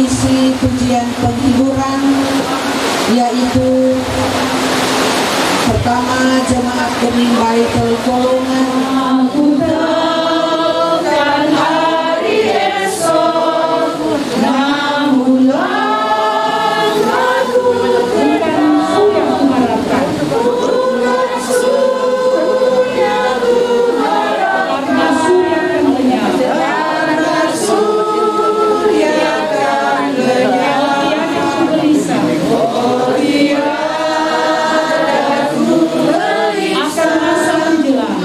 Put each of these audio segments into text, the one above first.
mengisi pujian penghiburan, yaitu pertama jemaat Bening Baitul Golongan. Aku takkan hari esok, namunlah aku Rasul yang kuharapkan. Rasul yang kuharapkan. Rasul yang akan lenyap. Rasul yang akan lenyap. Yang gelisah. Oh iya. Akan masa menjelang.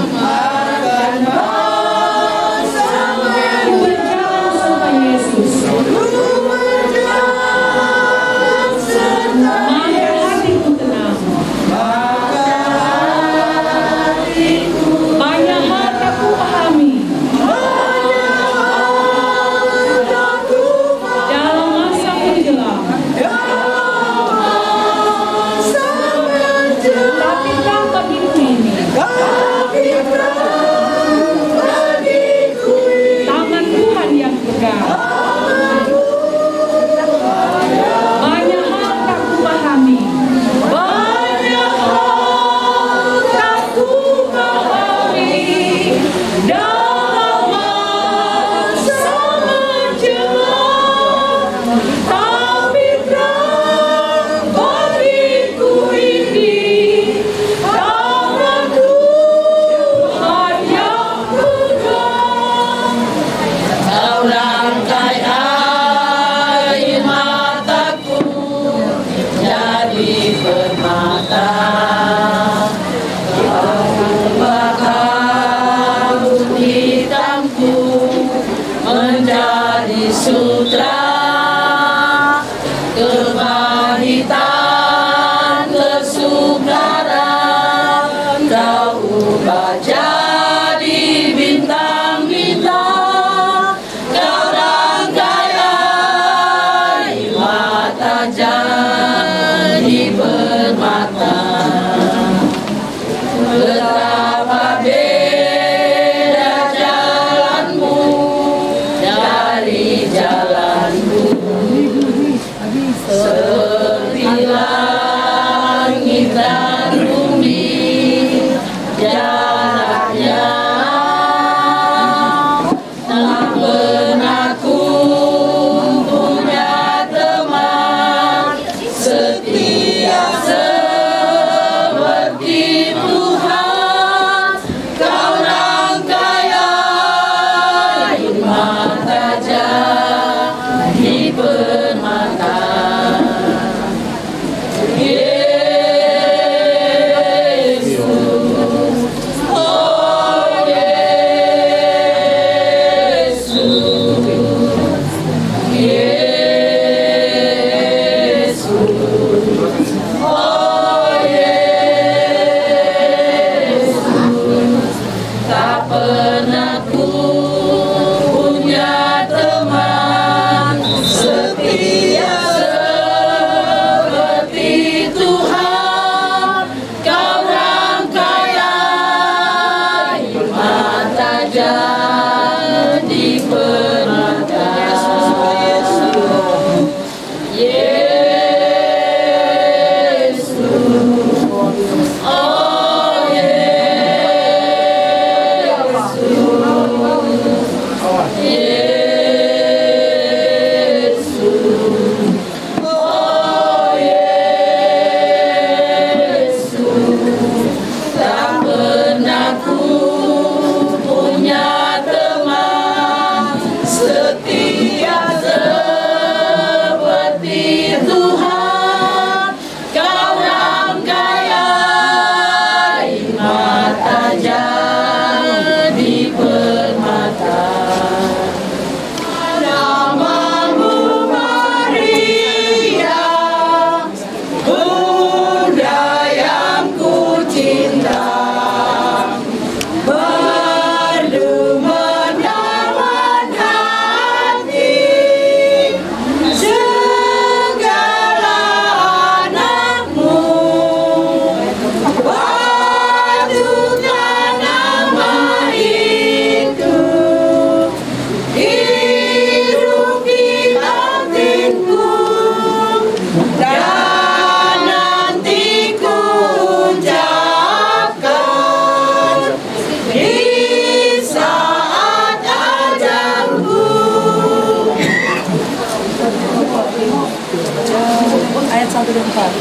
Sudah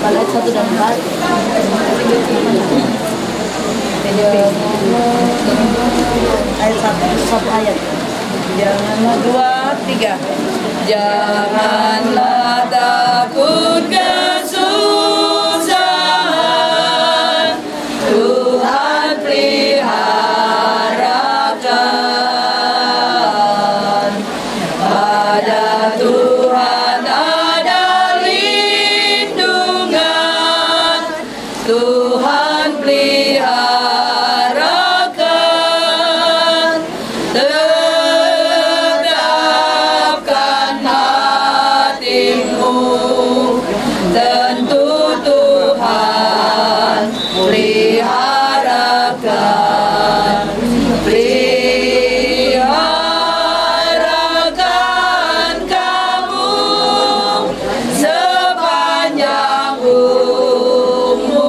pada ayat 1 dan 4. Ayat 1 ayat. Janganlah 2, 3. Janganlah takut kesusahan, Tuhan peliharakan. Pada Tuhan ada lindungan, Tuhan peliharakan. Tetapkan hatimu, tentu Tuhan peliharakan. Peliharakan kamu sepanjang umurmu.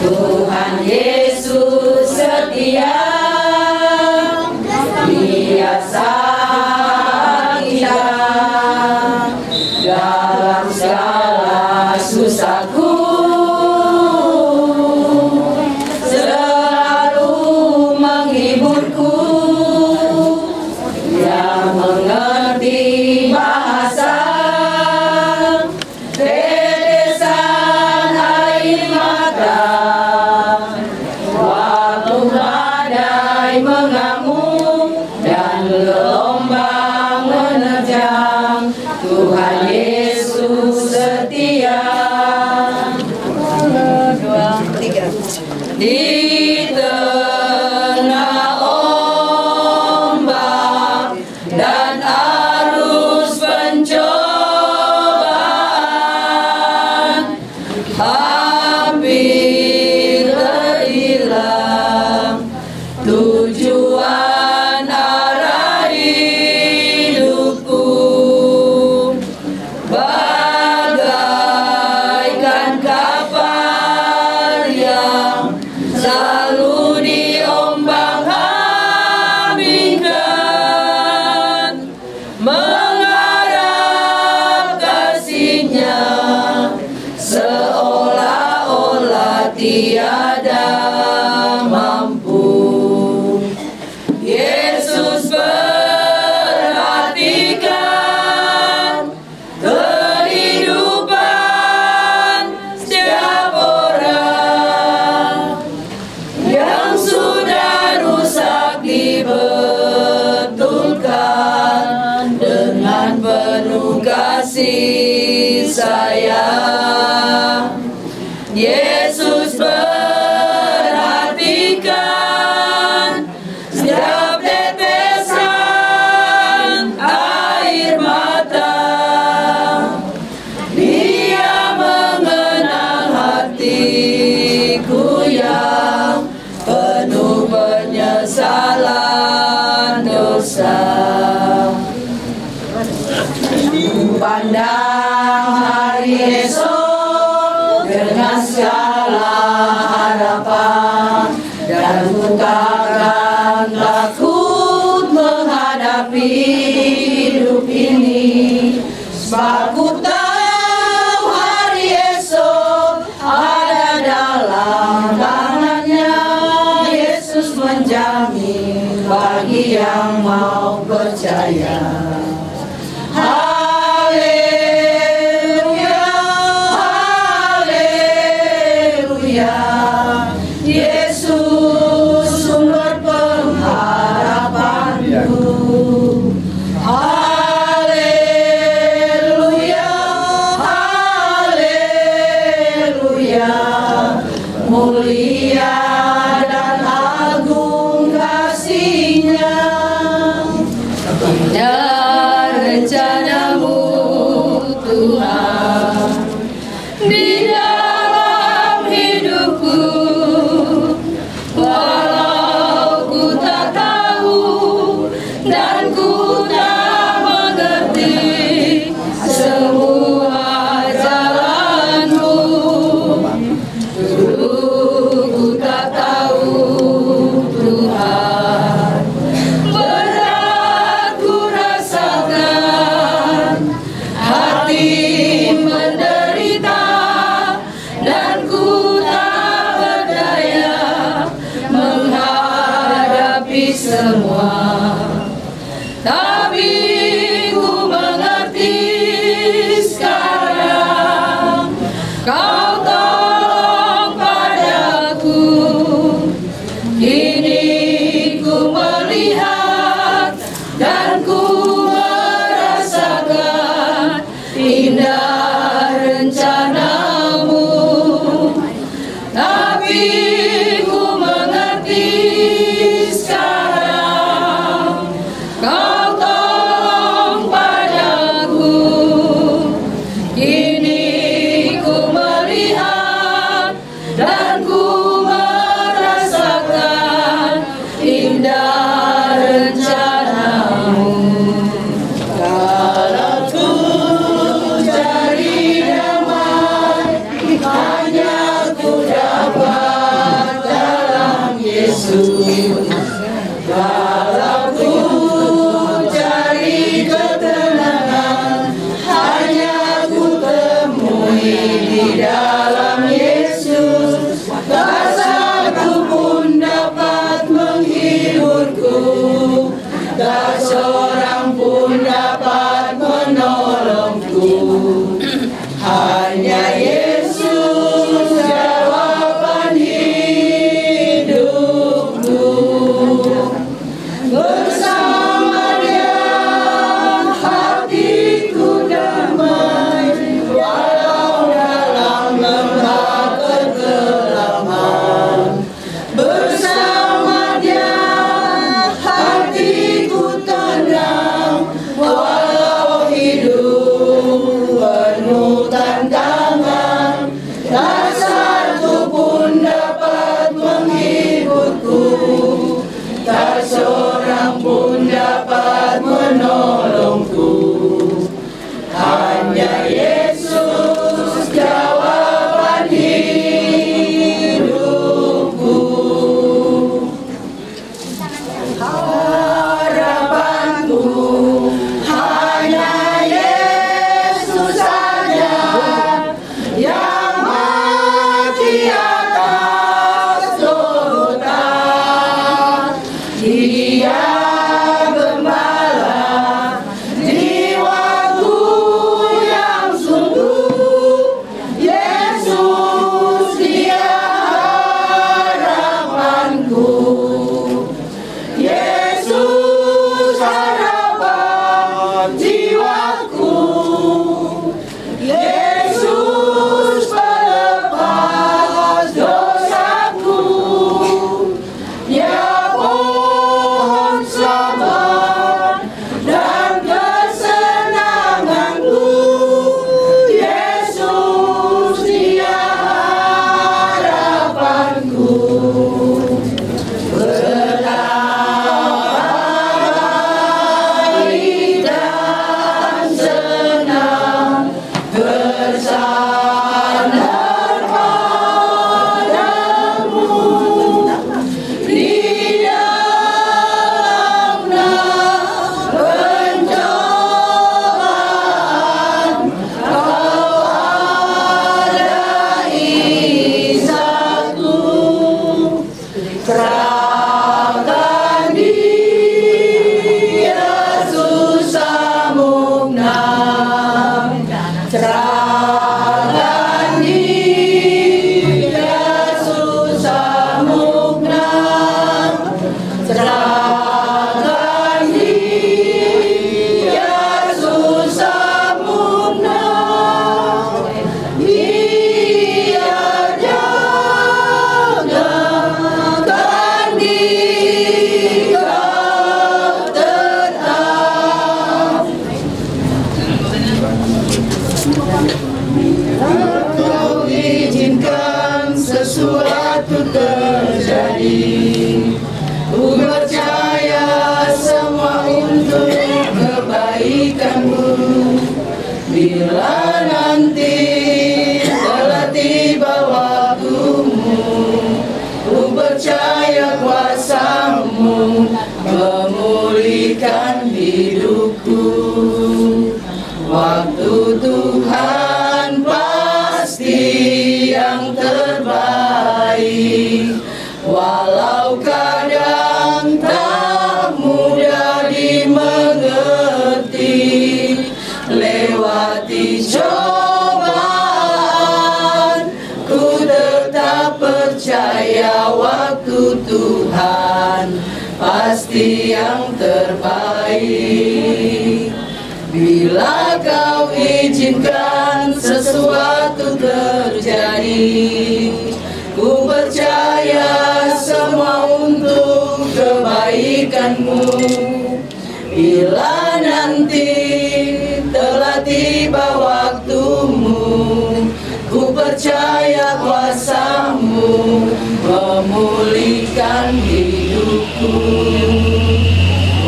Tuhan Yesus setia, Dia sahabat kita dalam segala susahku, selalu menghiburku. Dia mengerti bahasa tetesan air mata waktu badai mengamuk dan gelombang menerjang. Tuhan Yesus setia. 1, 2, 3. Di tengah tiada mampu. Yesus perhatikan kehidupan setiap orang yang sudah rusak, dibetulkan dengan penuh kasih sayang. Yesus perhatikan setiap tetesan air mata. Dia mengenal hatiku yang penuh penyesalan dosa. Pandang hari esok dengan segala harapan, dan ku takkan takut menghadapi hidup ini, sebab ku tahu hari esok ada dalam tangannya. Yesus menjamin bagi yang mau percaya. Haleluya, haleluya, Yesus sumber pengharapanku. Haleluya, haleluya, mulia dan agung kasih-Nya. Indah rencanamu Tuhan di dalam hidupku, walau ku tak tahu dan ku tak mengerti semua jalanmu. Dulu ku tak tahu Tuhan, berat ku rasakan, hati menderita, dan ku tak berdaya menghadapi semua. Tapi ku mengerti sekarang, Kau tolong padaku. Kini ku melihat dan ku merasakan indah rencanamu. Tapi ku mengerti sekarang, Kau tolong padaku. Kini ku melihat dan ku merasakan indah rencanamu. Kalau ku cari damai, hanya ku dapat dalam Yesus. Kalau ku cari ketenangan, hanya ku temui di dalam Yesus. Tak satu pun dapat menghiburku, tak seorang pun dapat menolongku. Hanya Yesus jawaban hidupku. yang terbaik. Walau kadang tak mudah dimengerti, lewati cobaan, ku tetap percaya waktu Tuhan pasti yang terbaik. Bila kau izinkan sesuatu terjadi, ku percaya semua untuk kebaikanmu. Bila nanti telah tiba waktumu, ku percaya kuasa-Mu memulihkan hidupku.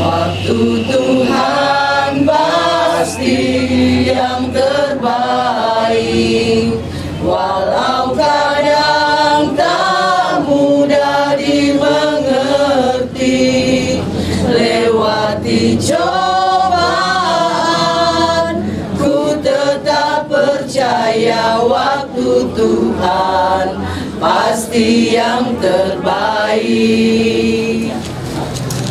Waktu Tuhan pasti yang terbaik. Walau kadang tak mudah dimengerti, lewati cobaan, ku tetap percaya waktu Tuhan pasti yang terbaik.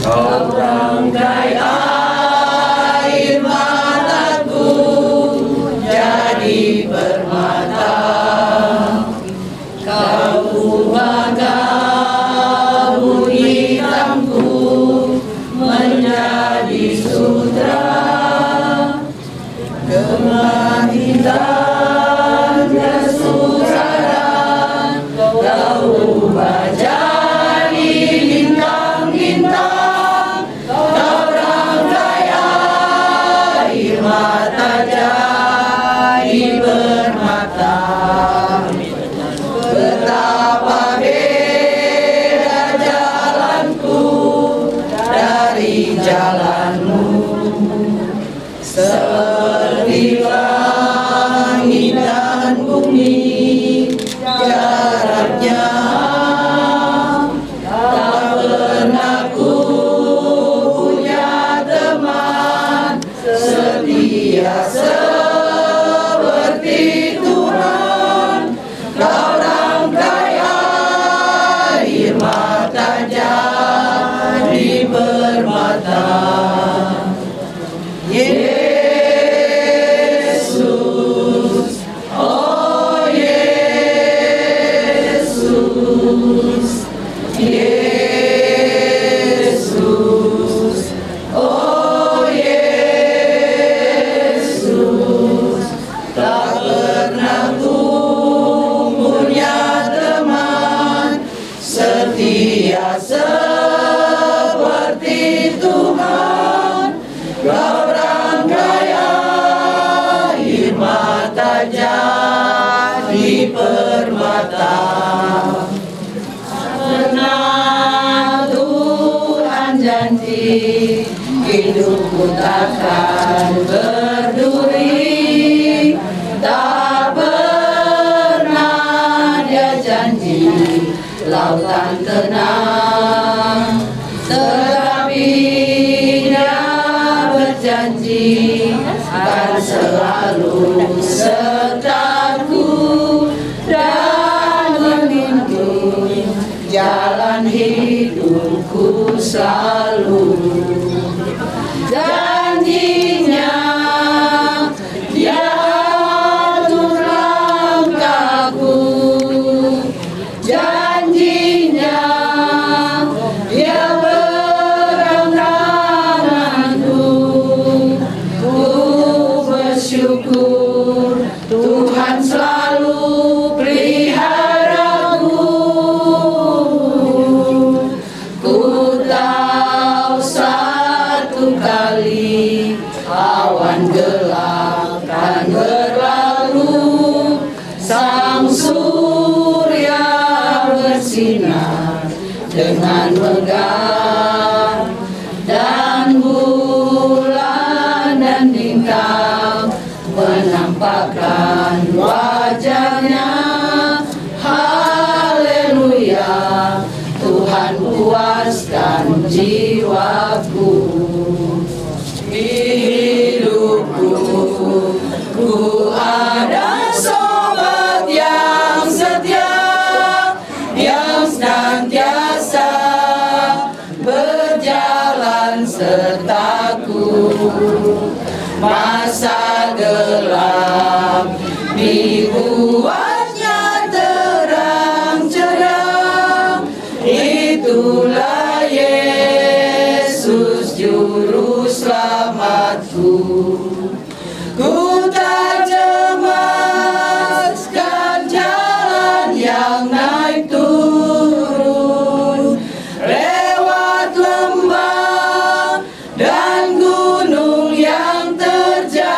Kau rangkai air mataku jadi permata, kau ubah kabut hitamku menjadi sutra, kemahiran kesusahan kau ubah jadi bintang-bintang. Kau rangkai air mata jadi permata. Betapa beda jalanku dari jalanmu, seperti langit dan bumi jaraknya. Tak pernah ku punya teman setia seperti Tuhan. Kau rangkai air mata jadi permata. Yesus, oh Yesus, Yesus, oh Yesus. Tak pernah ku punya teman setia seperti Tuhan. Kau rangkai air mata jadi permata. Pernah Tuhan janji hidupku takkan berduri, tak pernah Dia janji lautan tenang, tetapi Dia berjanji akan selalu sertaku dan menuntun jalan hidupku selalu. Janjinya Dia atur langkahku, janjinya Dia pegang tanganku. Ku bersyukur Tuhan selalu peliharaku. Ku tahu satu kali awan gelap kan berlalu, sang surya bersinar dengan megah, dan bulan dan bintang menampakkan wajahnya. Haleluya, Tuhan puaskan jiwaku. Hidupku, ku ada sobat yang setia. sertaku. Masa gelap dibuatnya terang cerah. Itulah Yesus juru selamatku. Ku tak cemaskan jalan yang naik turun, lewat lembah dan gunung yang terjal,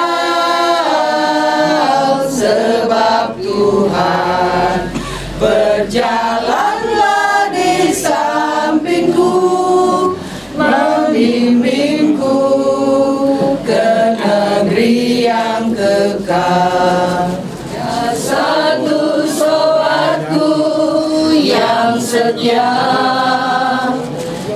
sebab Tuhan berjalanlah di sampingku, membimbingku ke negeri yang kekal. Satu sobatku yang setia,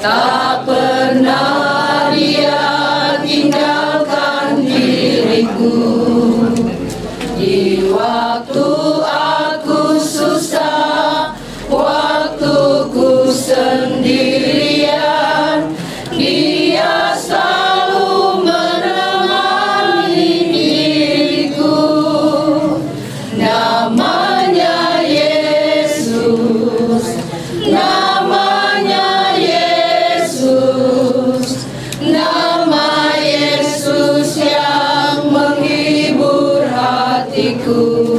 tak pernah dia tinggalkan diriku. Di waktu aku susah, waktu ku sendirian, Dia selalu menemani diriku. Namanya Yesus, namanya Yesus, nama Yesus yang menghibur hatiku.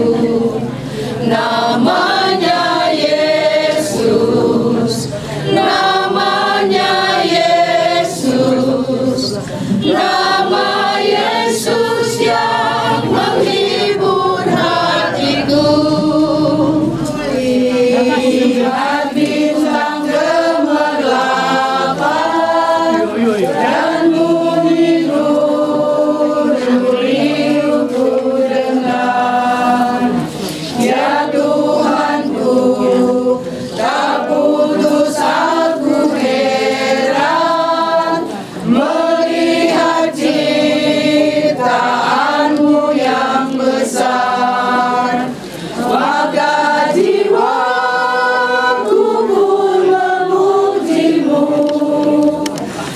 Namanya Yesus, namanya Yesus, nama Yesus yang menghibur hatiku. Lihat bintang gemerlapan dan bunyi nurul ku dengar. Ya Tuhanku, tak putus aku heran melihat ciptaanmu yang besar. Maka jiwaku pun memujimu,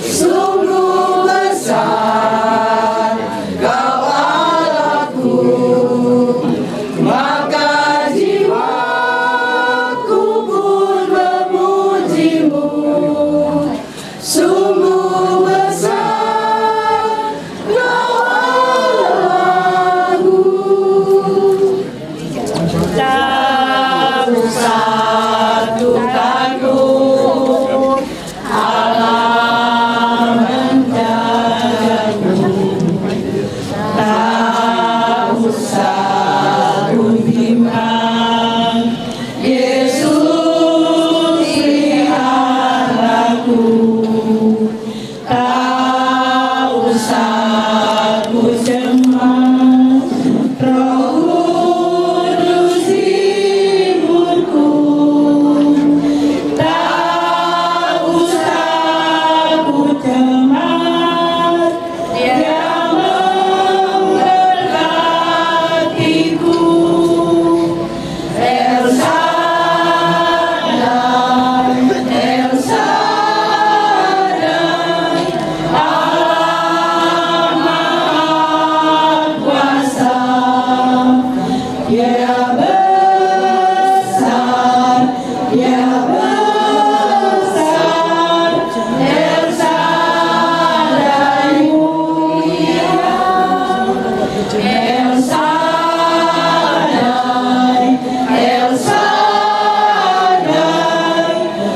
sungguh besar Kau Allahku. Maka jiwaku pun memujimu, sungguh besar Kau Allahku. Tak usah takut, Allah menjagamu. Tak usah bimbang, Yesus lihat aku. Tak usah cemas, Roh Kudus hiburku. Tak usah cemas, Dia memberkatiku. El Shaddai, El Shaddai, Allah Maha Kuasa. Dia besar, Dia besar, El Shaddai mulia. El Shaddai, El Shaddai,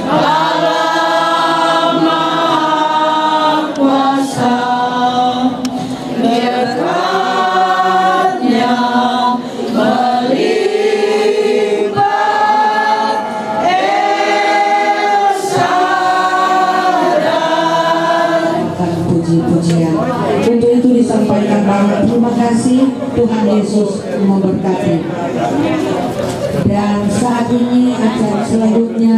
Allah Maha Kuasa. Berkat-Nya melimpah, El Shaddai. Puji-pujian. Untuk itu disampaikan bahwa terima kasih, Tuhan Yesus memberkati. Dan saat ini acara selanjutnya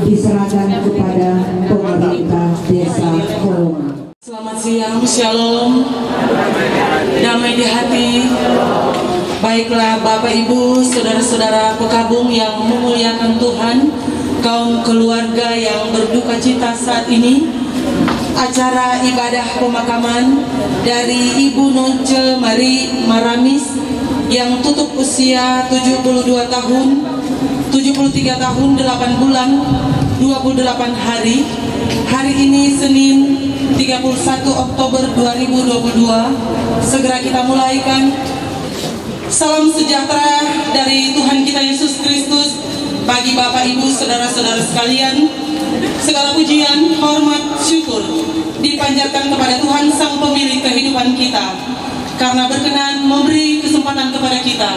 diserahkan kepada pemerintah Desa Kolongan. Selamat siang, Shalom, damai di hati. Baiklah Bapak Ibu, saudara-saudara pekabung yang memuliakan Tuhan, kaum keluarga yang berduka cita saat ini, acara ibadah pemakaman dari Ibu Nonce Mari Maramis yang tutup usia 72 tahun, 73 tahun, 8 bulan, 28 hari. Hari ini Senin 31 Oktober 2022. Segera kita mulaikan. Salam sejahtera dari Tuhan kita Yesus Kristus bagi Bapak Ibu saudara-saudara sekalian. Segala pujian, hormat, syukur dipanjatkan kepada Tuhan Sang Pemilik kehidupan kita, karena berkenan memberi kesempatan kepada kita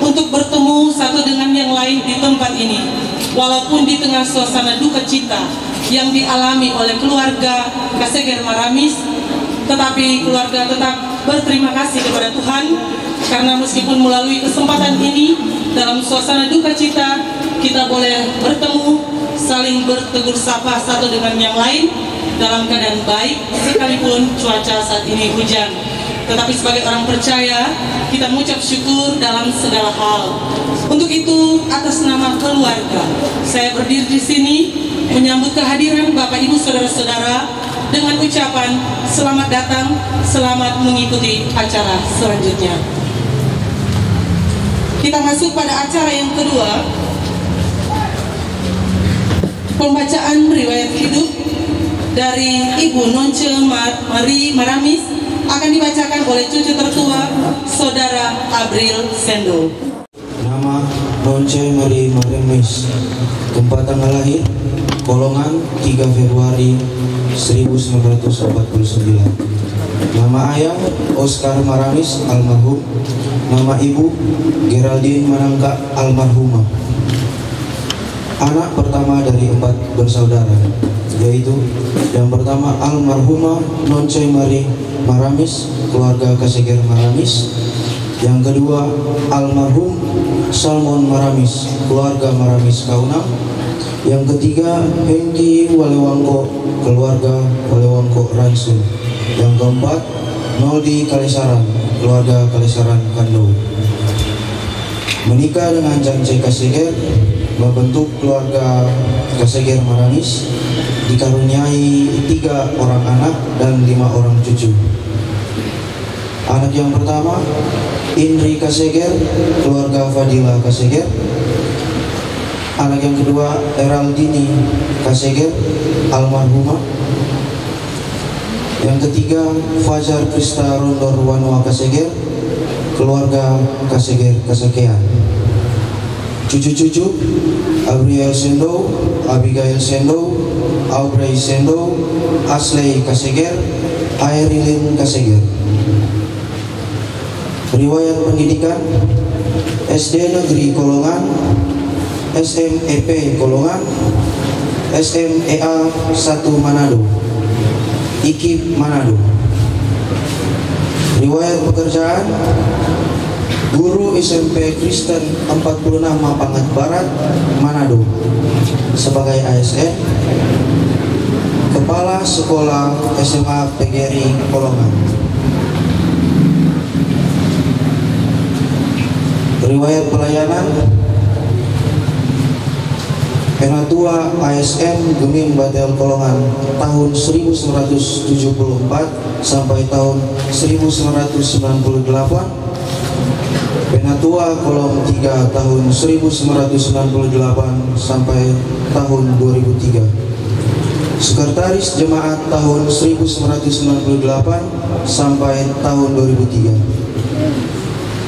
untuk bertemu satu dengan yang lain di tempat ini. Walaupun di tengah suasana duka cita yang dialami oleh keluarga Kaseger Maramis, tetapi keluarga tetap berterima kasih kepada Tuhan, karena meskipun melalui kesempatan ini dalam suasana duka cita kita boleh bertemu, saling bertegur sapa satu dengan yang lain dalam keadaan baik, sekalipun cuaca saat ini hujan. Tetapi sebagai orang percaya, kita mengucap syukur dalam segala hal. Untuk itu, atas nama keluarga, saya berdiri di sini menyambut kehadiran Bapak Ibu saudara-saudara dengan ucapan selamat datang, selamat mengikuti acara selanjutnya. Kita masuk pada acara yang kedua, pembacaan riwayat hidup dari Ibu Nonce Mari Maramis akan dibacakan oleh cucu tertua Saudara April Sendo. Nama Nonce Mari Maramis, tempat tanggal lahir Kolongan 3 Februari 1949. Nama ayah Oscar Maramis almarhum. Nama ibu Geraldine Manangka almarhumah. Anak pertama dari 4 bersaudara, yaitu yang pertama almarhumah Nonce Mari Maramis, keluarga Kaseger Maramis. Yang kedua almarhum Salmon Maramis, keluarga Maramis Kaunang. Yang ketiga Hengki Walewangko, keluarga Walewangko Ransun. Yang keempat Noldi Kalisaran, keluarga Kalisaran Kando. Menikah dengan Jance Kaseger, membentuk keluarga Kaseger Maramis, dikaruniai 3 orang anak dan 5 orang cucu. Anak yang pertama Indri Kaseger, keluarga Fadila Kaseger. Anak yang kedua Eraldini Kaseger almarhumah. Yang ketiga Fajar Krista Rondor Wanua Kaseger, keluarga Kaseger Kasekean. Cucu-cucu Abriel Sendo, Abigail Sendo, Aubrey Sendo, Asley Kaseger, Airilin Kaseger. Riwayat pendidikan: SD Negeri Kolongan, SMEP Kolongan, SMEA 1 Manado, IKIP Manado. Riwayat pekerjaan: guru SMP Kristen 46 Mapangat Barat, Manado, sebagai ASN. Kepala Sekolah SMA PGRI Kolongan. Riwayat pelayanan: Penatua ASN Gemim Batel Kolongan tahun 1974 sampai tahun 1998. Penatua Kolom 3 tahun 1998 sampai tahun 2003. Sekretaris Jemaat tahun 1998 sampai tahun 2003.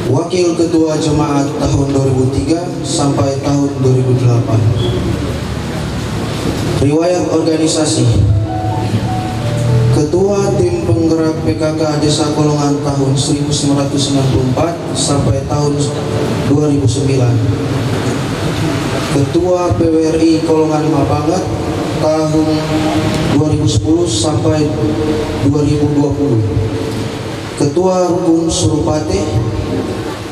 Wakil Ketua Jemaat tahun 2003 sampai tahun 2008. Riwayat organisasi: Ketua Tim Penggerak PKK Desa Kolongan tahun 1994 sampai tahun 2009. Ketua PWRI Kolongan Mapangat tahun 2010 sampai 2020. Ketua Rukun Surupate,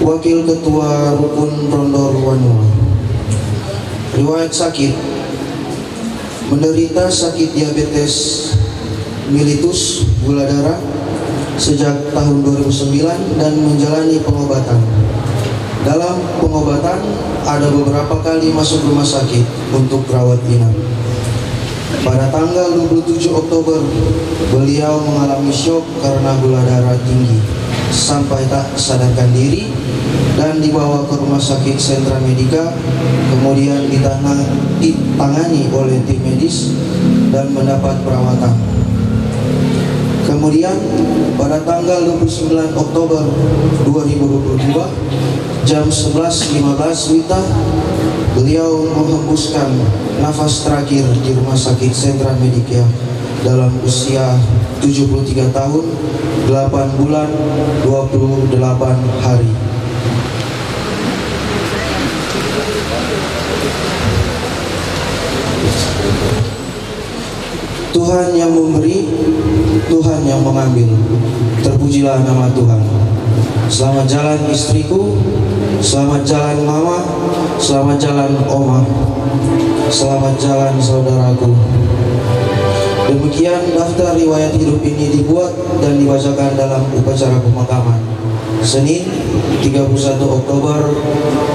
Wakil Ketua Rukun Rondor Wanua. Riwayat sakit: menderita sakit diabetes mellitus gula darah sejak tahun 2009 dan menjalani pengobatan. Dalam pengobatan ada beberapa kali masuk rumah sakit untuk rawat inap. Pada tanggal 27 Oktober, beliau mengalami syok karena gula darah tinggi sampai tak sadarkan diri dan dibawa ke rumah sakit Sentra Medica, kemudian ditangani oleh tim medis dan mendapat perawatan. Kemudian pada tanggal 29 Oktober 2022 jam 11.15 WITA, beliau menghembuskan nafas terakhir di rumah sakit Sentra Medica dalam usia 73 tahun, 8 bulan, 28 hari. Tuhan yang memberi, Tuhan yang mengambil. Terpujilah nama Tuhan. Selamat jalan istriku, selamat jalan mama, selamat jalan oma, selamat jalan saudaraku. Demikian daftar riwayat hidup ini dibuat dan dibacakan dalam upacara pemakaman Senin 31 Oktober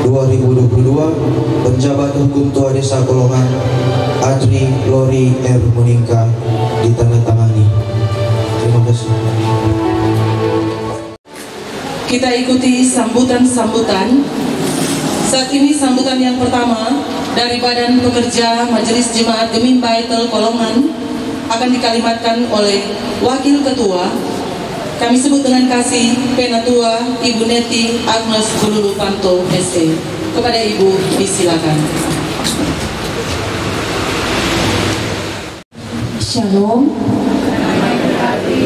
2022. Penjabat hukum Tua Desa Kolongan Adri Lori R. Muningka ditandatangani. Terima kasih. Kita ikuti sambutan-sambutan. Saat ini sambutan yang pertama dari Badan Pekerja Majelis Jemaat Gemim Baitul Kolongan akan dikalimatkan oleh Wakil Ketua. Kami sebut dengan kasih Penatua Ibu Neti Agnes Bululu Panto SE. Kepada Ibu disilakan. Shalom,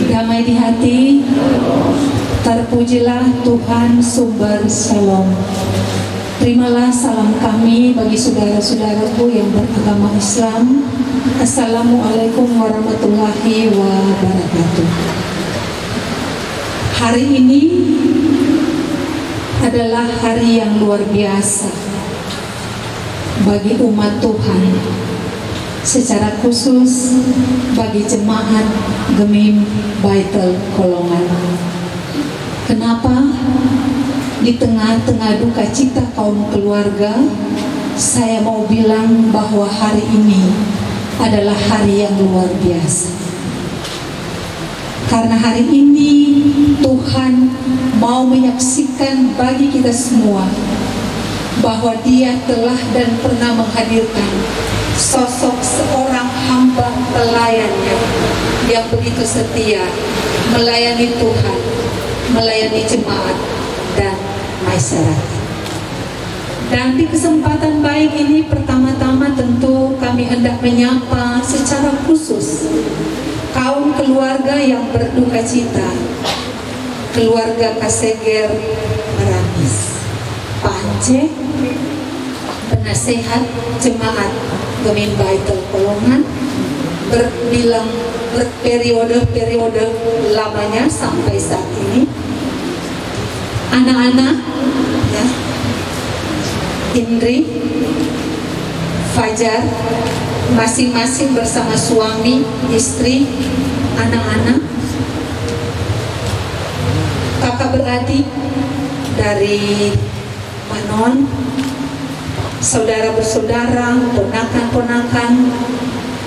damai di hati, terpujilah Tuhan sumber shalom. Terimalah salam kami bagi saudara-saudaraku yang beragama Islam. Assalamualaikum warahmatullahi wabarakatuh. Hari ini adalah hari yang luar biasa bagi umat Tuhan, secara khusus bagi jemaat Gemim Baitul Kolongan. Kenapa? Di tengah-tengah duka cita kaum keluarga, saya mau bilang bahwa hari ini adalah hari yang luar biasa. Karena hari ini Tuhan mau menyaksikan bagi kita semua bahwa Dia telah dan pernah menghadirkan sosok seorang hamba pelayannya yang begitu setia melayani Tuhan, melayani jemaat dan masyarakat. Dan di kesempatan baik ini pertama-tama tentu kami hendak menyapa secara khusus kaum keluarga yang berduka cita, keluarga Kaseger Maramis, Pak Ance, penasehat jemaat Gemim Baitul Kolongan, berperiode lamanya sampai saat ini, anak-anak ya, Indri, Fajar, masing-masing bersama suami, istri, anak-anak, kakak beradik dari Manon, saudara bersaudara, ponakan-ponakan,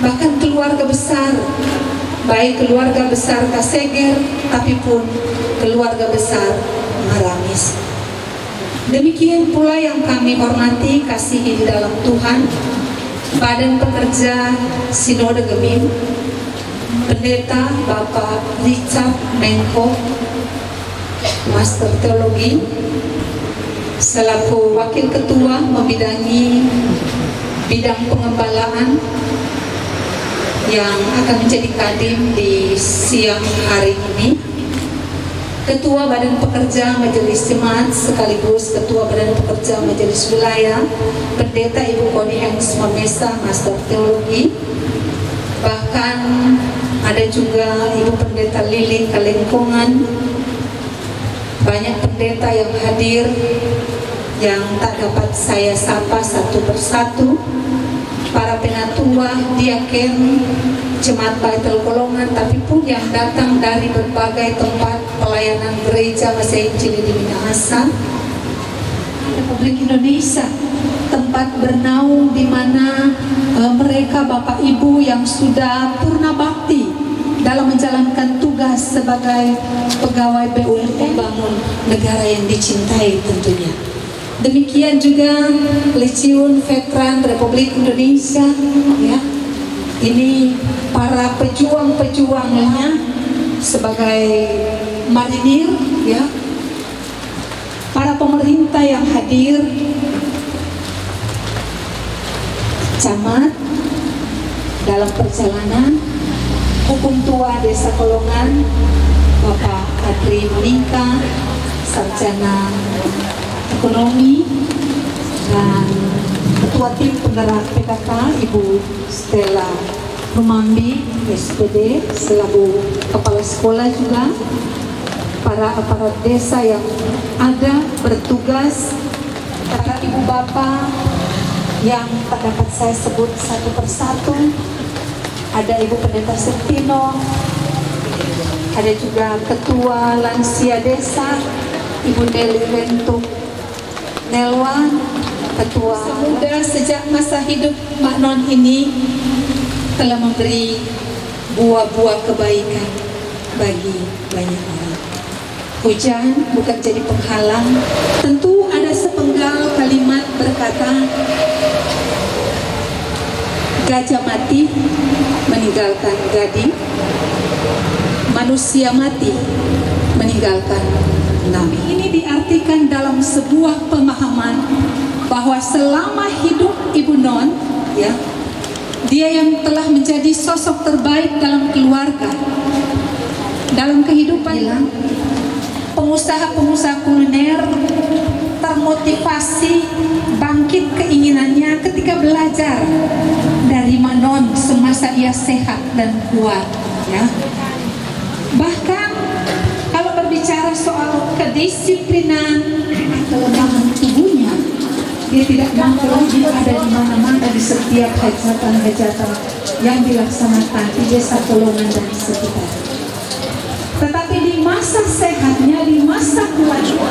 bahkan keluarga besar, baik keluarga besar Kaseger, tapi pun keluarga besar Maramis. Demikian pula yang kami hormati, kasihi di dalam Tuhan, Badan Pekerja Sinode Gemim, Pendeta Bapak Richard Mengko, Master Teologi, selaku Wakil Ketua membidangi bidang pengembalaan yang akan menjadi kadim di siang hari ini, Ketua Badan Pekerja Majelis Jemaat sekaligus Ketua Badan Pekerja Majelis Wilayah, Pendeta Ibu Koni Hengs Mamesa, Master Teologi, bahkan ada juga Ibu Pendeta Lili Kalengkongan, banyak pendeta yang hadir yang tak dapat saya sapa satu persatu, para penatua, diaken, jemaat Baitul Kolongan, tapi pun yang datang dari berbagai tempat pelayanan gereja Masih Injili di Minahasa, Republik Indonesia, tempat bernaung di mana mereka Bapak Ibu yang sudah purna bakti dalam menjalankan tugas sebagai pegawai BUMN membangun negara yang dicintai tentunya. Demikian juga Legiun Veteran Republik Indonesia, ya. Ini para pejuang-pejuangnya sebagai marinir, ya. Para pemerintah yang hadir, camat dalam perjalanan, hukum tua Desa Kolongan, Bapak Adri Monika, Sarjana Ekonomi, dan Ketua Tim Penggerak PKK Ibu Stella Rumambi, SPD, selaku Kepala Sekolah juga, para aparat desa yang ada bertugas, para ibu bapak yang tak dapat saya sebut satu persatu, ada Ibu Pendeta Sertino, ada juga Ketua Lansia Desa Ibu Nelly Rentuk Nelwan, Ketua Muda sejak masa hidup Mak Non ini telah memberi buah-buah kebaikan bagi banyak orang. Hujan bukan jadi penghalang. Tentu ada sepenggal kalimat berkata, gajah mati meninggalkan gadi, manusia mati meninggalkan nabi. Ini diartikan dalam sebuah pemahaman bahwa selama hidup Ibu Non, ya, dia yang telah menjadi sosok terbaik dalam keluarga, dalam kehidupan. Pengusaha-pengusaha kuliner termotivasi, bangkit keinginannya ketika belajar dari Manon semasa ia sehat dan kuat, ya. Bahkan kalau berbicara soal kedisiplinan, kelemahan tubuhnya, dia tidak mampu lagi ada di mana-mana di setiap hajatan-hajatan yang dilaksanakan di Desa Kolongan dan sekitar. Tetapi di masa sehatnya, di masa kuatnya,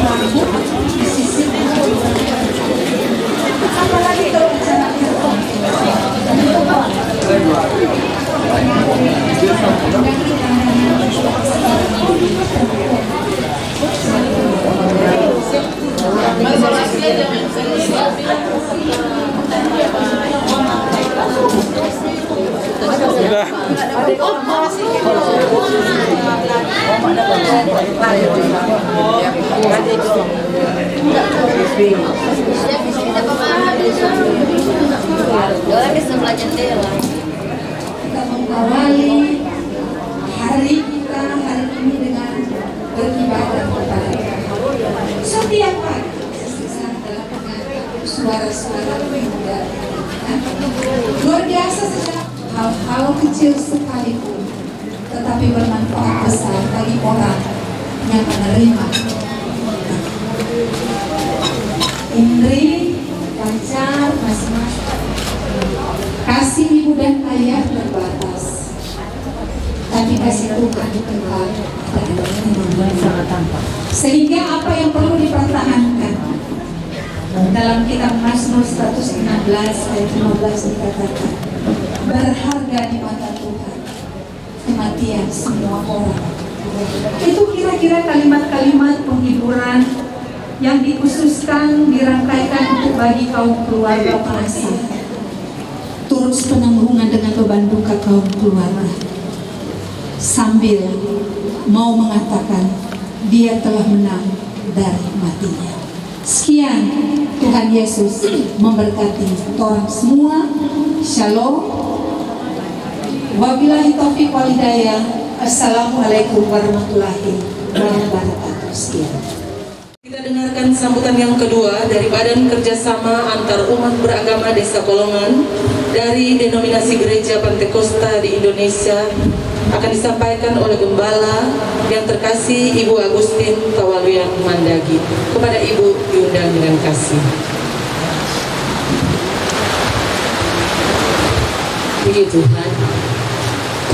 rambut disisipkan. Apalagi kalau bicara kita mengawali hari kita hari ini dengan beribadah kepada Allah. Setiap hari dalam mengatur suara-suara muda, luar biasa sejak hal-hal kecil sekalipun, tetapi bermanfaat besar bagi orang yang menerima. Indri, pacar, masing-masing. Kasih ibu dan ayah terbatas, tapi kasih Tuhan kekal. Sehingga apa yang perlu dipertahankan dalam kitab Mazmur 116 ayat 15 dikatakan, berharga di mata Tuhan kematian semua orang. Itu kira-kira kalimat-kalimat penghiburan yang dikhususkan, dirangkaikan untuk bagi kaum keluarga pengasih, turut penanggungan dengan beban duka kaum keluarga, sambil mau mengatakan dia telah menang dari matinya. Sekian, Tuhan Yesus memberkati orang semua. Shalom. Wabillahi taufiq wal hidayah. Assalamualaikum warahmatullahi wabarakatuh. Sekian. Kita dengarkan sambutan yang kedua dari Badan Kerjasama Antar Umat Beragama Desa Kolongan dari denominasi Gereja Pantekosta di Indonesia, akan disampaikan oleh Gembala yang terkasih Ibu Agustin Tawaluyan Mandagi. Kepada Ibu diundang dengan kasih. Puji Tuhan.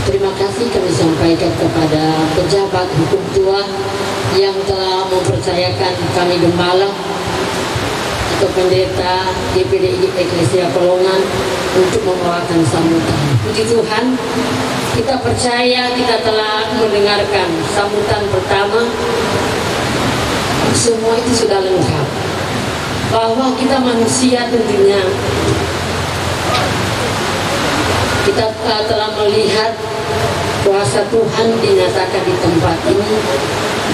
Terima kasih kami sampaikan kepada pejabat hukum tua yang telah mempercayakan kami gembala atau pendeta GPDI Eklesia Pelongan untuk membawakan sambutan. Puji Tuhan, kita percaya kita telah mendengarkan sambutan pertama. Semua itu sudah lengkap. Bahwa kita manusia tentunya kita telah melihat kuasa Tuhan dinyatakan di tempat ini,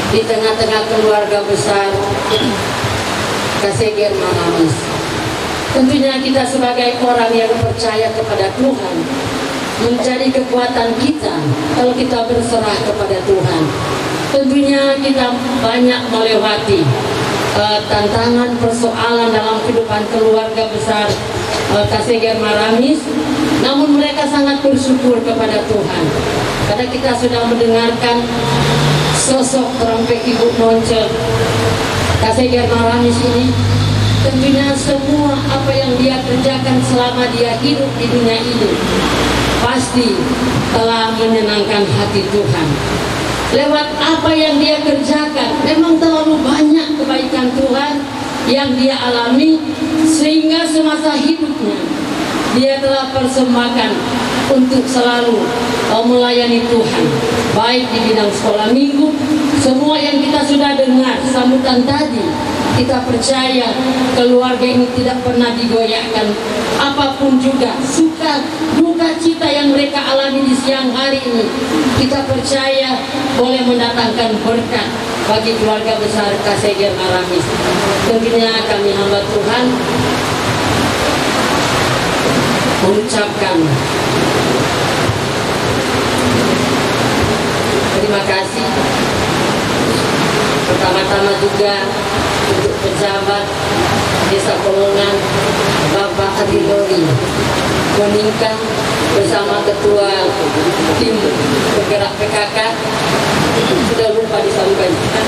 di tengah-tengah keluarga besar Kaseger Maramis. Tentunya kita sebagai orang yang percaya kepada Tuhan, menjadi kekuatan kita kalau kita berserah kepada Tuhan. Tentunya kita banyak melewati tantangan persoalan dalam kehidupan keluarga besar Kaseger Maramis, namun mereka sangat bersyukur kepada Tuhan karena kita sudah mendengarkan sosok trompet Ibu Nonce Kaseger Maramis ini. Tentunya semua apa yang dia kerjakan selama dia hidup di dunia ini pasti telah menyenangkan hati Tuhan. Lewat apa yang dia kerjakan, memang terlalu banyak kebaikan Tuhan yang dia alami, sehingga semasa hidupnya dia telah persembahkan untuk selalu melayani Tuhan, baik di bidang sekolah minggu. Semua yang kita sudah dengar sambutan tadi, kita percaya keluarga ini tidak pernah digoyahkan apapun juga, suka duka cita yang mereka alami di siang hari ini, kita percaya boleh mendatangkan berkat bagi keluarga besar Kaseger Maramis. Tentunya kami hamba Tuhan mengucapkan terima kasih pertama-tama juga untuk pejabat Desa Pelongan, Bapak Adilori Monika bersama Ketua Tim Bergerak PKK, sudah lupa disampaikan.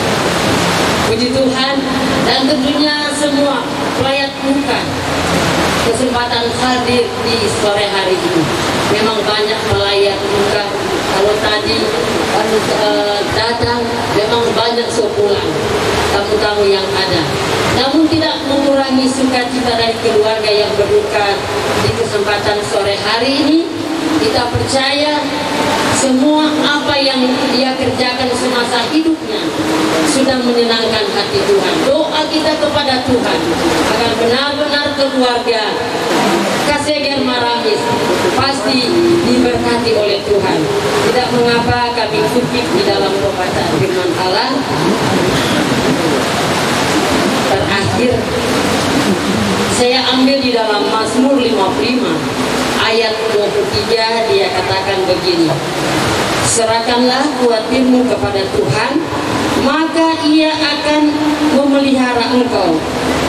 Puji Tuhan, dan tentunya semua rakyat bukan kesempatan hadir di sore hari ini. Memang banyak melayat bukan. Kalau tadi datang, memang banyak sepulang tamu-tamu yang ada. Namun tidak mengurangi sukacita dari keluarga yang berduka di kesempatan sore hari ini. Kita percaya semua apa yang dia kerjakan semasa hidupnya sudah menyenangkan hati Tuhan. Doa kita kepada Tuhan agar benar-benar keluarga Kaseger Maramis pasti diberkati oleh Tuhan. Tidak mengapa kami kutip di dalam pembacaan firman Allah. Terakhir saya ambil di dalam Mazmur 55 ayat 23, dia katakan begini: serahkanlah kuatirmu kepada Tuhan, maka ia akan memelihara engkau.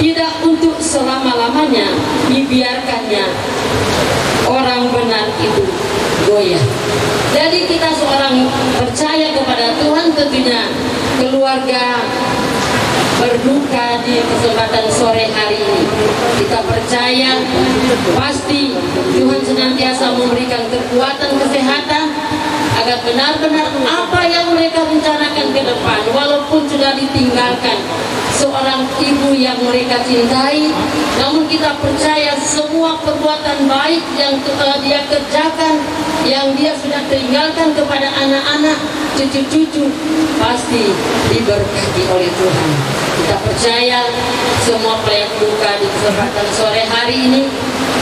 Tidak untuk selama-lamanya dibiarkannya orang benar itu goyah. Jadi kita seorang percaya kepada Tuhan, tentunya keluarga berduka di kesempatan sore hari ini, kita percaya pasti Tuhan senantiasa memberikan kekuatan, kesehatan agar benar-benar apa yang mereka rencanakan ke depan, walaupun sudah ditinggalkan seorang ibu yang mereka cintai, namun kita percaya semua perbuatan baik yang telah dia kerjakan, yang dia sudah tinggalkan kepada anak-anak, cucu-cucu, pasti diberkati oleh Tuhan. Kita percaya semua pelayan buka di kesempatan sore hari ini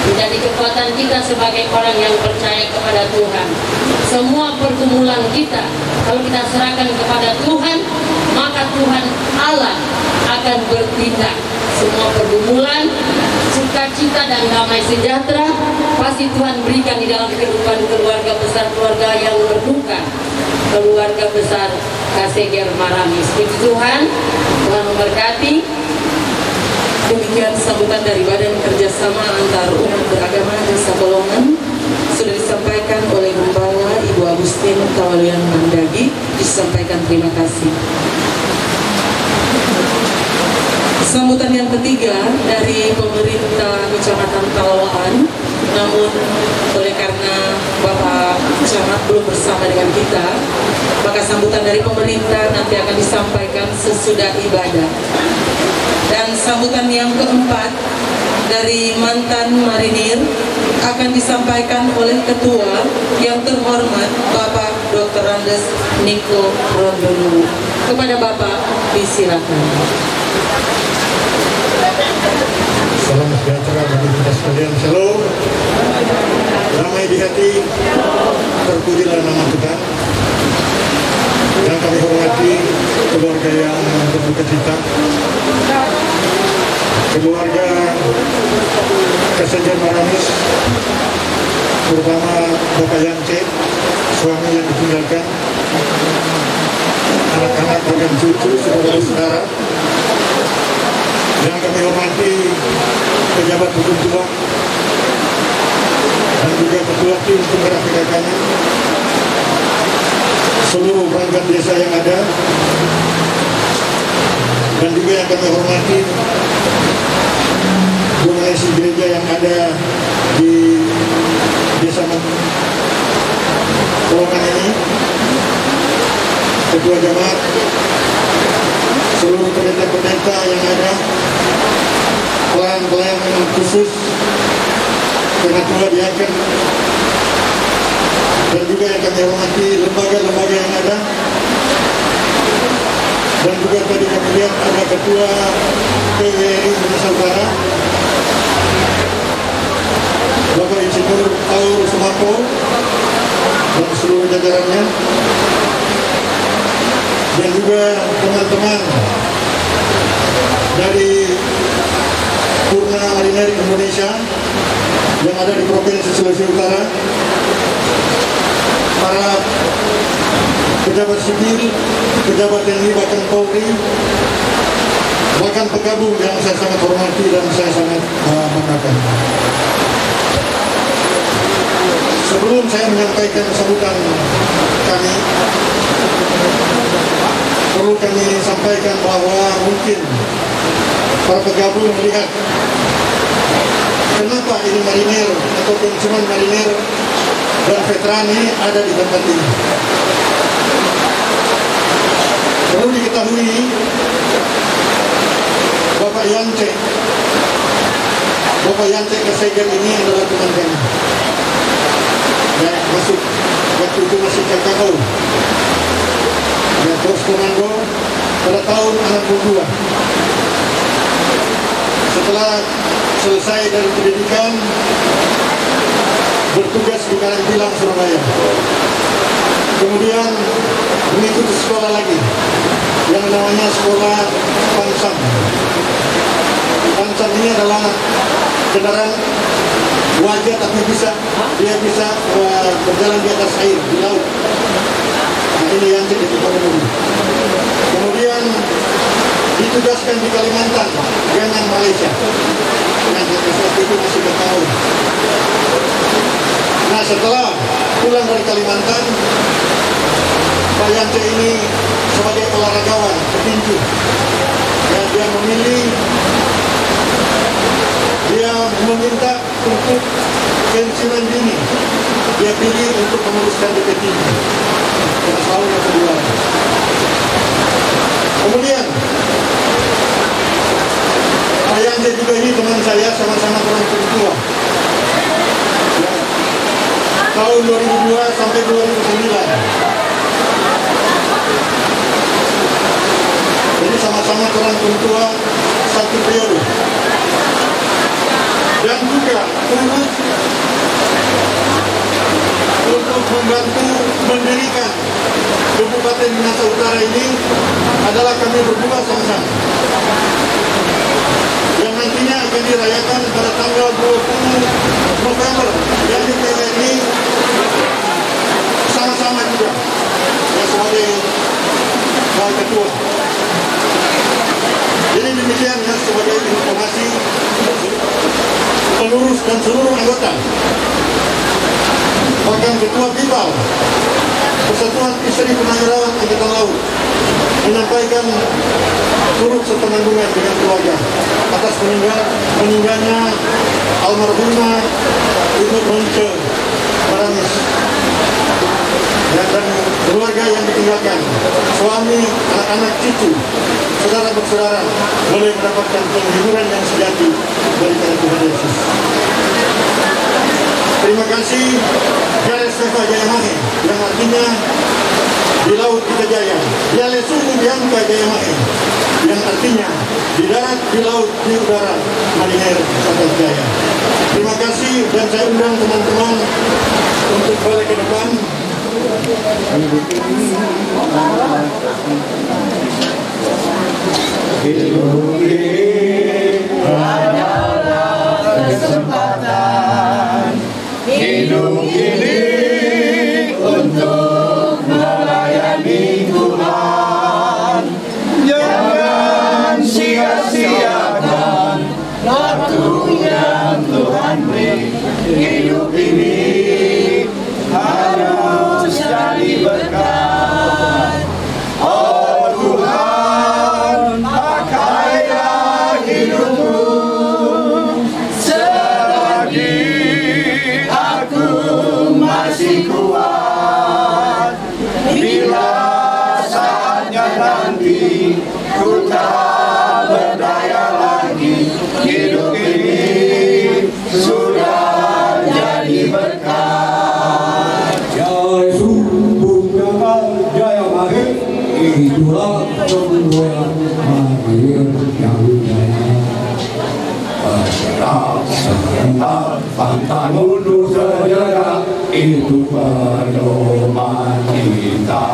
menjadi kekuatan kita sebagai orang yang percaya kepada Tuhan. Semua pergumulan kita, kalau kita serahkan kepada Tuhan, maka Tuhan Allah akan bertindak. Semua pergumulan, sukacita dan damai sejahtera pasti Tuhan berikan di dalam kehidupan keluarga besar, keluarga yang berduka, keluarga besar Kaseger Maramis. Puji Tuhan, Tuhan memberkati. Demikian sambutan dari Badan Kerjasama Antar Umat Beragama Desa Pelongan sudah disampaikan oleh Gembala Ibu Agustin Tawalian Mandagi. Disampaikan terima kasih. Sambutan yang ketiga dari pemerintah Kecamatan Talawaan namun oleh karena Bapak Camat belum bersama dengan kita, maka sambutan dari pemerintah nanti akan disampaikan sesudah ibadah. Dan sambutan yang keempat dari mantan marinir akan disampaikan oleh Ketua yang terhormat Bapak Dr. Andes Niko Rondono. Kepada Bapak disilakan. Salam sejahtera bagi kita sekalian. Shalom. Damai di hati, terpujilah nama Tuhan. Yang kami hormati keluarga yang berduka cita, keluarga Kesenjan Maramis, terutama Bapak Yance, suami yang ditinggalkan, anak-anak dan cucu, saudara-saudara. Yang kami hormati pejabat hukum tua dan juga ketua tim penggerak PKK-nya, seluruh perangkat desa yang ada, dan juga yang kami hormati dominasi gereja yang ada di desa Kolongan ini, ketua jemaat, seluruh pendeta-pendeta yang ada, pelayan-pelayan yang khusus, penatua diaken, dan juga yang kami hormati lembaga-lembaga yang ada, dan juga tadi kami lihat ada ketua PWRI Indonesia Utara, Bapak Insinyur Aur Sumarko dan seluruh jajarannya, dan juga teman-teman dari Purna Marinir Indonesia yang ada di Provinsi Sulawesi Utara, para pejabat sipil, pejabat TNI, bahkan Polri, bahkan pegabung yang saya sangat hormati dan saya sangat banggakan. Sebelum saya menyampaikan sambutan kami, perlu kami sampaikan bahwa mungkin para pegabung melihat kenapa ini marinir atau pensiunan marinir dan veteran ini ada di tempat ini. Perlu diketahui Bapak Yance Keseger ini adalah teman kami. Dan masuk waktu itu masih KKO. Dan terus komando pada tahun 62. Setelah selesai dari pendidikan, bertugas di Karangpilang, Surabaya. Kemudian mengikuti sekolah lagi yang namanya sekolah Pansam. Pansam ini adalah kendaraan wajah tapi dia bisa berjalan di atas air, di laut. Nah, ini yang jadi ekonomi. Kemudian ditugaskan di Kalimantan dengan Malaysia. Dengan saat itu masih bertahun. Nah, setelah pulang dari Kalimantan, Pak Yance ini sebagai olahragawan, petinju, dan dia meminta untuk pensiunan dini. Dia pilih untuk meneruskan DP3 pada tahun yang kedua. Kemudian Pak Yance juga ini teman saya, sama-sama orang tua. Ya. Tahun 2002 sampai 2009. Jadi sama-sama orang tua satu periode. Dan juga untuk membantu mendirikan Kabupaten Minahasa Utara ini adalah kami berdua sama-sama. Yang nantinya akan dirayakan pada tanggal 20 November yang di PWRI sama-sama juga yang sebagai ketua. Jadi demikian ya, sebagai informasi pelurus dan seluruh anggota. Bahkan Ketua BIPAL, Persatuan Istri Purnawirawan Angkatan Laut, menyampaikan turut sepenanggungan dengan keluarga atas meninggalnya almarhumah Ibu Nonce Maramis, dan keluarga yang ditinggalkan, suami, anak-anak, cucu, saudara bersaudara boleh mendapatkan penghiburan yang sejati dari Tuhan Yesus. Terima kasih Jale Stefa Jayamahe, yang artinya di laut kita jaya. Jale Suku Bianca Jayamahe, yang artinya di darat, di laut, di udara, Mariner Satal Jaya. Terima kasih, dan saya undang teman-teman untuk balik ke depan. Hidup ini adalah kesempatan, hidup ini untuk melayani Tuhan. Jangan sia-siakan waktu yang Tuhan beri. Hidup ini harus jadi berkat. Oh Tuhan, pakailah hidupku selagi aku masih kuat. Bila saatnya nanti ku tak berdaya lagi, hidup ini sudah jadi berkat. Jaya Suku Jayamahe, itulah semboyan Mariner yang jaya. Bergerak serentak, pantang mundur sejenak, itu pedoman kita.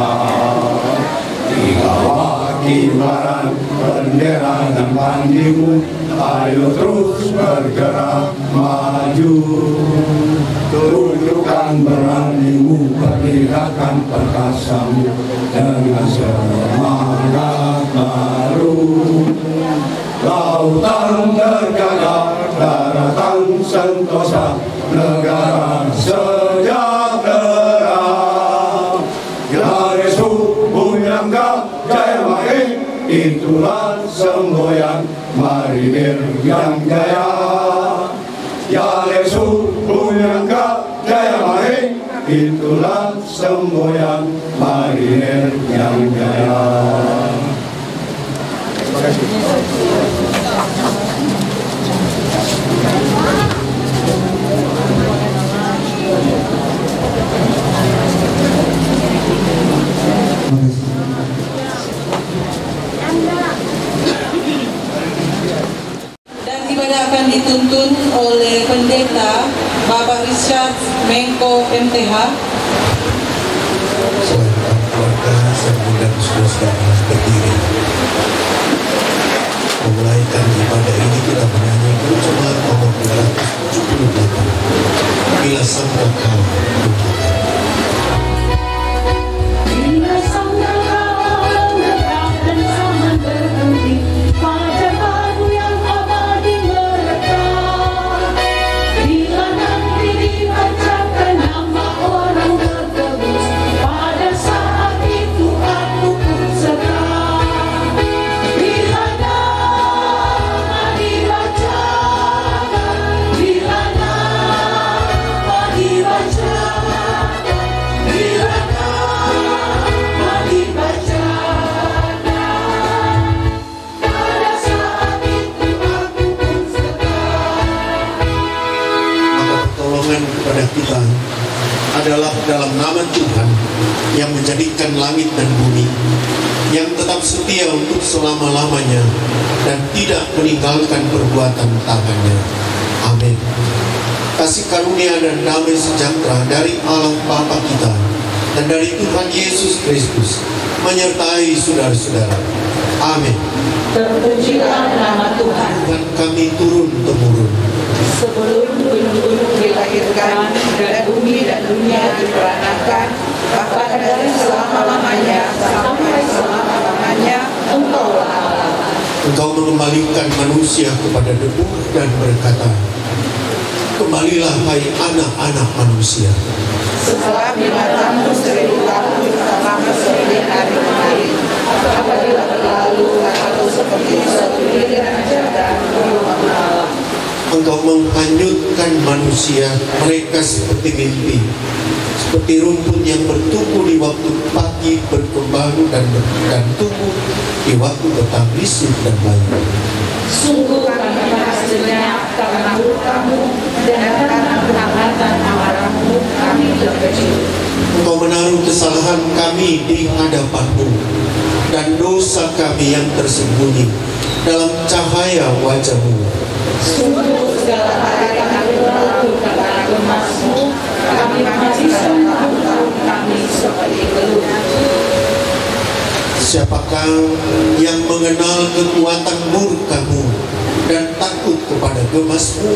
Di bawah kibaran bendera dan pandimu, ayo terus bergerak maju. Tunjukkan beranimu, perlihatkan perkasamu dengan semangat baru. Lautan terjaga, daratan sentosa, negara sejahtera. Jaya Suku Jayamahe, itulah semboyan Mariner yang jaya. Jaya Suku Jayamahe, itulah semboyan Mariner yang jaya. Terima kasih. Dan ibadah akan dituntun oleh Pendeta Bapak Richard Mengko MTH. Keluarga dan saudara berdiri. Memulaikan ibadah ini kita menyanyi Jemaat nomor 278. Bila sangkakala Bila sangkakala datang dan zaman berhenti, fajar baru yang abadi merekam. Bila nanti dibacakan nama orang tertebus, pada saat itu aku pun serta. Bila nama dibacakan, bila nama dibacakan, bila nama dibacakan, pada saat itu aku pun serta. Maka pertolongan kepada kita adalah dalam nama Tuhan yang menjadikan langit dan bumi, yang tetap setia untuk selama-lamanya dan tidak meninggalkan perbuatan tangannya. Amin. Kasih karunia dan damai sejahtera dari Allah Bapa kita dan dari Tuhan Yesus Kristus menyertai saudara-saudara. Amin. Terpujilah nama Tuhan. Tuhan kami turun-temurun. Sebelum gunung-gunung dilahirkan dan bumi dan dunia diperanakan, bahkan dari selama-lamanya sampai selama-lamanya, Engkaulah Allah. Engkau mengembalikan manusia kepada debu dan berkata, kembalilah hai anak-anak manusia. Setelah binatangmu 1000 tahun selama 1000 hari kemarin, apabila berlalu atau seperti suatu diri ajaran di rumah Allah. Engkau menghanyutkan manusia, mereka seperti mimpi, seperti rumput yang bertumbuh di waktu pagi, berkembang dan tumbuh di waktu petang, bisu dan layu. Sungguh kami hasilnya karena kamu dan karena kehangatan amarahmu kami terkejut. Engkau menaruh kesalahan kami di hadapan-Mu dan dosa kami yang tersembunyi dalam cahaya wajah-Mu. Sungguh segala hari kami berlalu karena gemas-Mu, kami menghabiskan tahun-tahun kami seperti gelut. Siapakah yang mengenal kekuatan murka-Mu dan takut kepada gemas-Mu?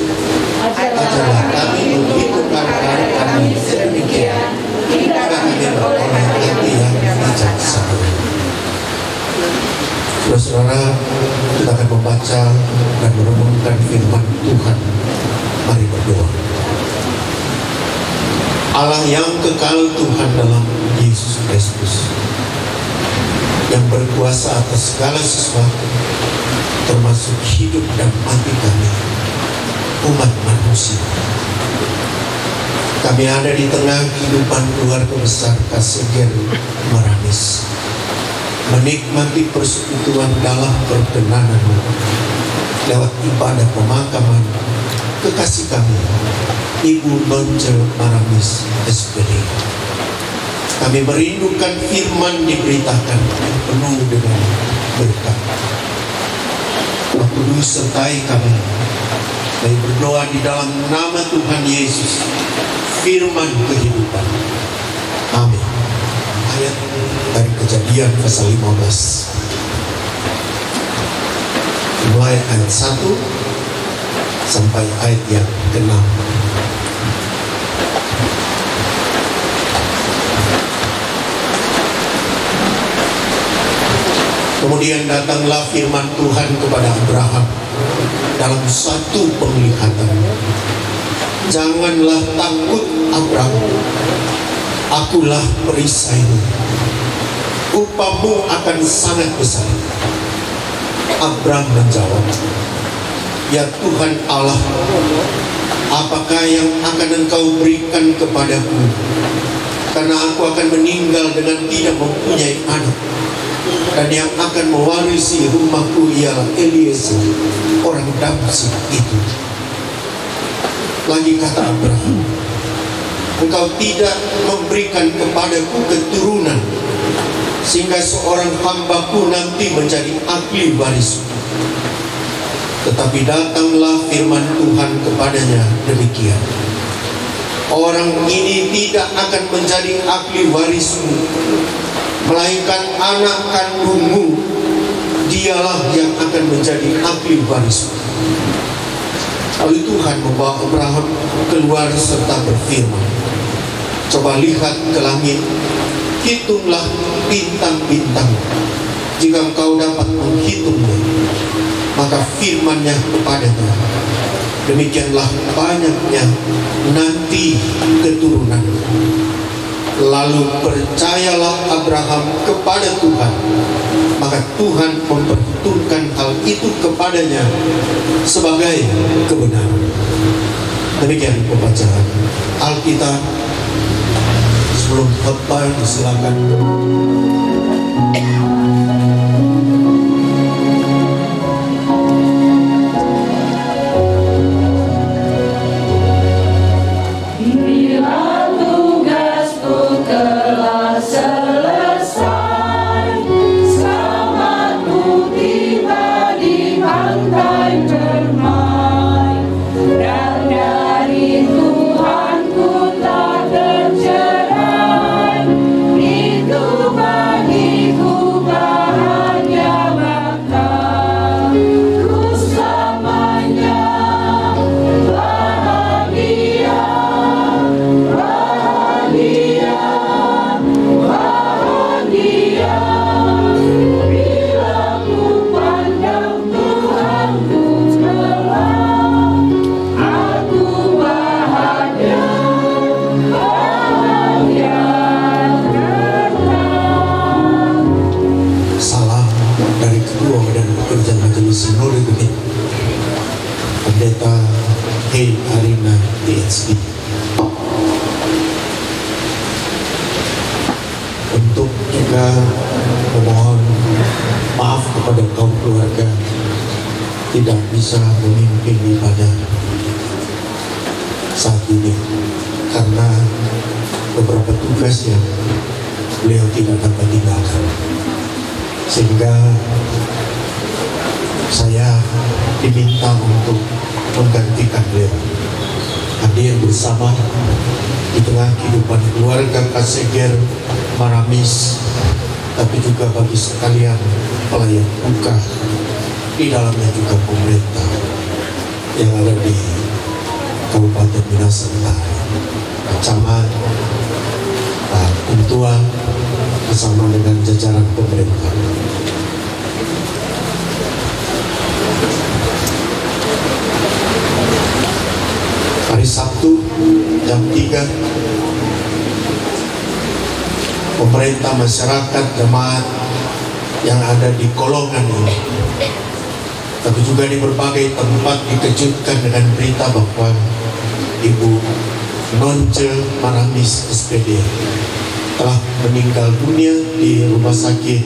Ajarlah kami menghitungkan hari kami sedemikian, hingga kami beroleh hati yang bijaksana. Saudara-saudara, kita akan membaca dan merenungkan firman Tuhan. Mari berdoa. Allah yang kekal, Tuhan dalam Yesus Kristus, yang berkuasa atas segala sesuatu, termasuk hidup dan mati kami, umat manusia. Kami ada di tengah kehidupan keluarga besar Kaseger Maramis, menikmati persekutuan dalam perkenanan-Mu lewat ibadah pemakaman kekasih kami, Ibu Nonce Maramis SPD. Kami merindukan firman diberitakan yang penuh dengan berkat. Roh Kudus sertai kami. Kami berdoa di dalam nama Tuhan Yesus, firman kehidupan. Amin. Ayat dari Kejadian pasal 15. Mulai ayat 1 sampai ayat yang ke-6. Kemudian datanglah firman Tuhan kepada Abraham dalam satu penglihatan. Janganlah takut, Abraham. Akulah perisaimu. Upahmu akan sangat besar. Abraham menjawab, ya Tuhan Allah, apakah yang akan Engkau berikan kepadaku? Karena aku akan meninggal dengan tidak mempunyai anak. Dan yang akan mewarisi rumahku ialah Eliezer, orang Damsyik itu. Lagi kata Abraham, Engkau tidak memberikan kepadaku keturunan, sehingga seorang hambaku nanti menjadi ahli warisku. Tetapi datanglah firman Tuhan kepadanya demikian, orang ini tidak akan menjadi ahli warismu, melainkan anak kandungmu, dialah yang akan menjadi ahli warismu. Lalu Tuhan membawa Abraham keluar serta berfirman, coba lihat ke langit, hitunglah bintang-bintang, jika engkau dapat menghitungnya. Maka firman-Nya kepadanya, demikianlah banyaknya nanti keturunan. Lalu percayalah Abraham kepada Tuhan, maka Tuhan memperhitungkan hal itu kepadanya sebagai kebenaran. Demikian pembacaan Alkitab. Sebelum khotbah disilakan. Pendeta Hei Arina TSD, untuk juga memohon maaf kepada kaum keluarga tidak bisa memimpin ibadah saat ini karena beberapa tugas yang beliau tidak dapat tinggalkan, sehingga saya diminta untuk menggantikan beliau hadir bersama di tengah kehidupan keluarga Kaseger Maramis, tapi juga bagi sekalian pelayan buka di dalamnya juga pemerintah yang ada di Kabupaten Minas Utara, Camat, Pak Kuntua bersama dengan jajaran pemerintah. Hari Sabtu jam 3, pemerintah, masyarakat, jemaat yang ada di Kolongan ini, tapi juga di berbagai tempat dikejutkan dengan berita bahwa Ibu Nonce Maramis SPD telah meninggal dunia di rumah sakit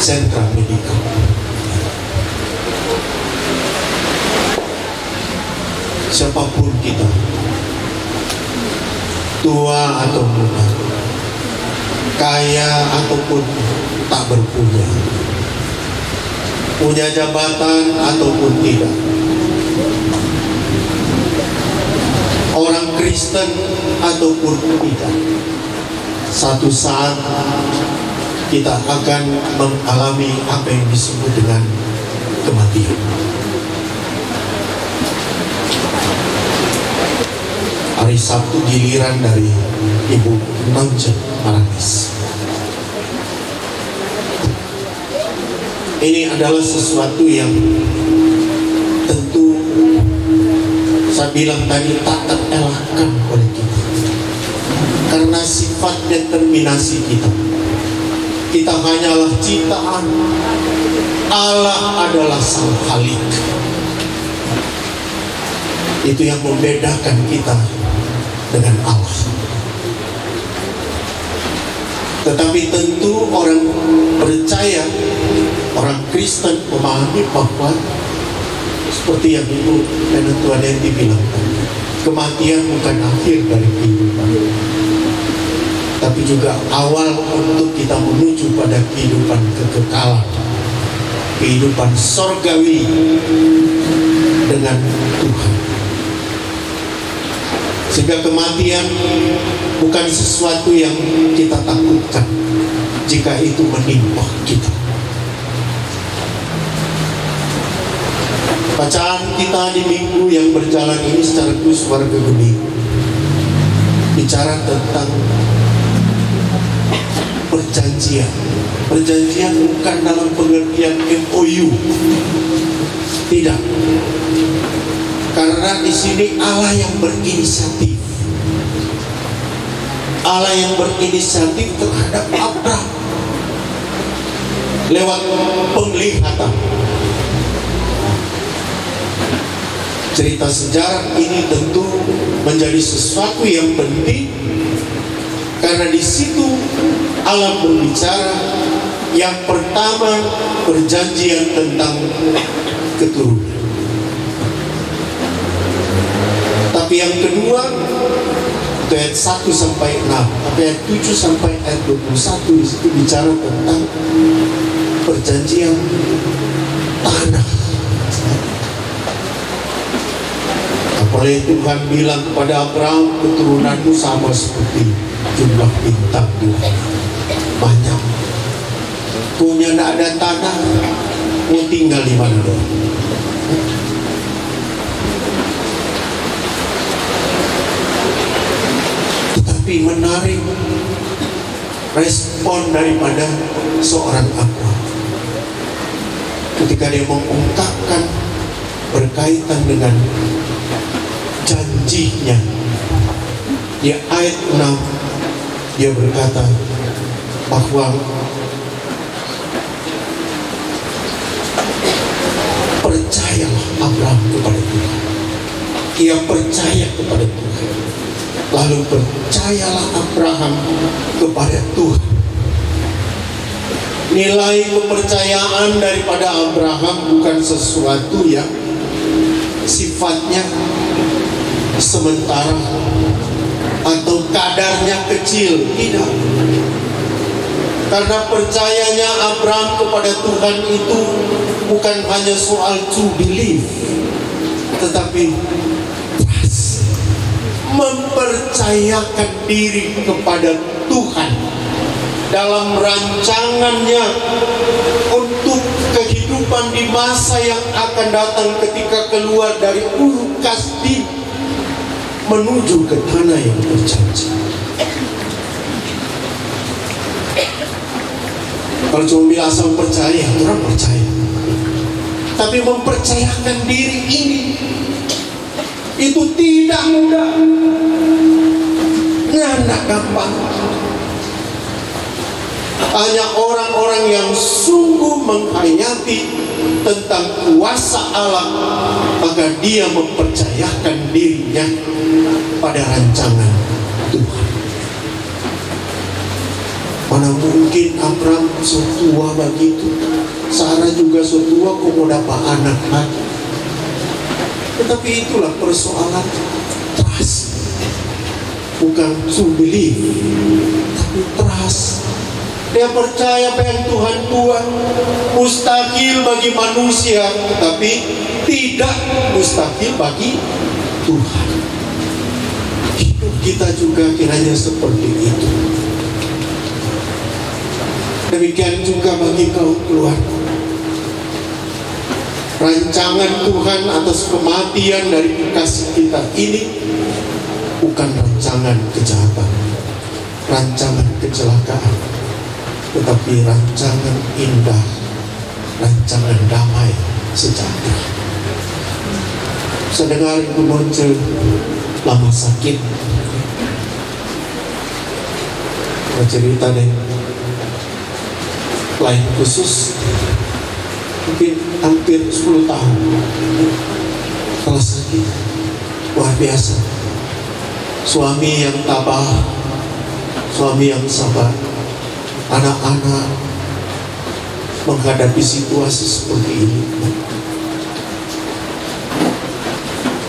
Sentra Medika. Siapapun kita, tua atau muda, kaya ataupun tak berpunya, punya jabatan ataupun tidak, orang Kristen ataupun tidak, satu saat kita akan mengalami apa yang disebut dengan kematian. Hari Sabtu giliran dari Ibu Nonce Maramis. Ini adalah sesuatu yang tentu saya bilang tadi tak terelakkan oleh kita, karena sifat determinasi kita. Kita hanyalah ciptaan, Allah adalah Sang Khalik. Itu yang membedakan kita dengan Allah. Tetapi tentu orang percaya, orang Kristen memahami bahwa seperti yang Ibu dan Tuan Enti bilang, kematian bukan akhir dari kehidupan, tapi juga awal untuk kita menuju pada kehidupan kekekalan, kehidupan sorgawi dengan Tuhan. Sehingga kematian bukan sesuatu yang kita takutkan jika itu menimpa kita. Bacaan kita di minggu yang berjalan ini secara khusus warga Geni bicara tentang perjanjian. Perjanjian bukan dalam pengertian MOU, tidak. Karena di sini Allah yang berinisiatif, Allah yang berinisiatif terhadap Abraham lewat penglihatan. Cerita sejarah ini tentu menjadi sesuatu yang penting, karena di situ Allah berbicara yang pertama perjanjian tentang keturunan. Tapi yang kedua, ayat 1 sampai 6, ayat 7 sampai ayat 21 di situ bicara tentang perjanjian tanah. Apalagi Tuhan bilang kepada Abraham, keturunanmu sama seperti jumlah bintang di langit, banyak. Punya tidak ada tanah, mau tinggal di mana dong? Tapi menarik respon daripada seorang Abraham ketika dia mengungkapkan berkaitan dengan janjinya. Di ayat 6 dia berkata bahwa Abraham kepada Tuhan. Ia percaya kepada Tuhan. Lalu percayalah Abraham kepada Tuhan. Nilai kepercayaan daripada Abraham bukan sesuatu yang sifatnya sementara atau kadarnya kecil, tidak. Karena percayanya Abraham kepada Tuhan itu bukan hanya soal to believe, tetapi trust, mempercayakan diri kepada Tuhan dalam rancangannya untuk kehidupan di masa yang akan datang ketika keluar dari Ur Kasdim menuju ke tanah yang berjanji. Kalau cuma bilang asal percaya, orang percaya. Tapi mempercayakan diri ini itu tidak mudah, tidak gampang. Hanya orang-orang yang sungguh menghayati tentang kuasa Allah, maka dia mempercayakan dirinya pada rancangan Tuhan. Mana mungkin Abraham setua begitu, Sarah juga setua, kok mau dapat anak lagi. Tetapi itulah persoalan trust, bukan to believe, tapi trust. Dia percaya apa yang Tuhan buat mustahil bagi manusia, tetapi tidak mustahil bagi Tuhan. Hidup kita juga kiranya seperti itu. Demikian juga bagi kaum keluarga. Rancangan Tuhan atas kematian dari kekasih kita ini bukan rancangan kejahatan, rancangan kecelakaan, tetapi rancangan indah, rancangan damai sejahtera. Saya dengar Ibu Nonce lama sakit, cerita deh, lain khusus mungkin hampir 10 tahun kalau sakit luar biasa. Suami yang tabah, suami yang sabar, anak-anak menghadapi situasi seperti ini.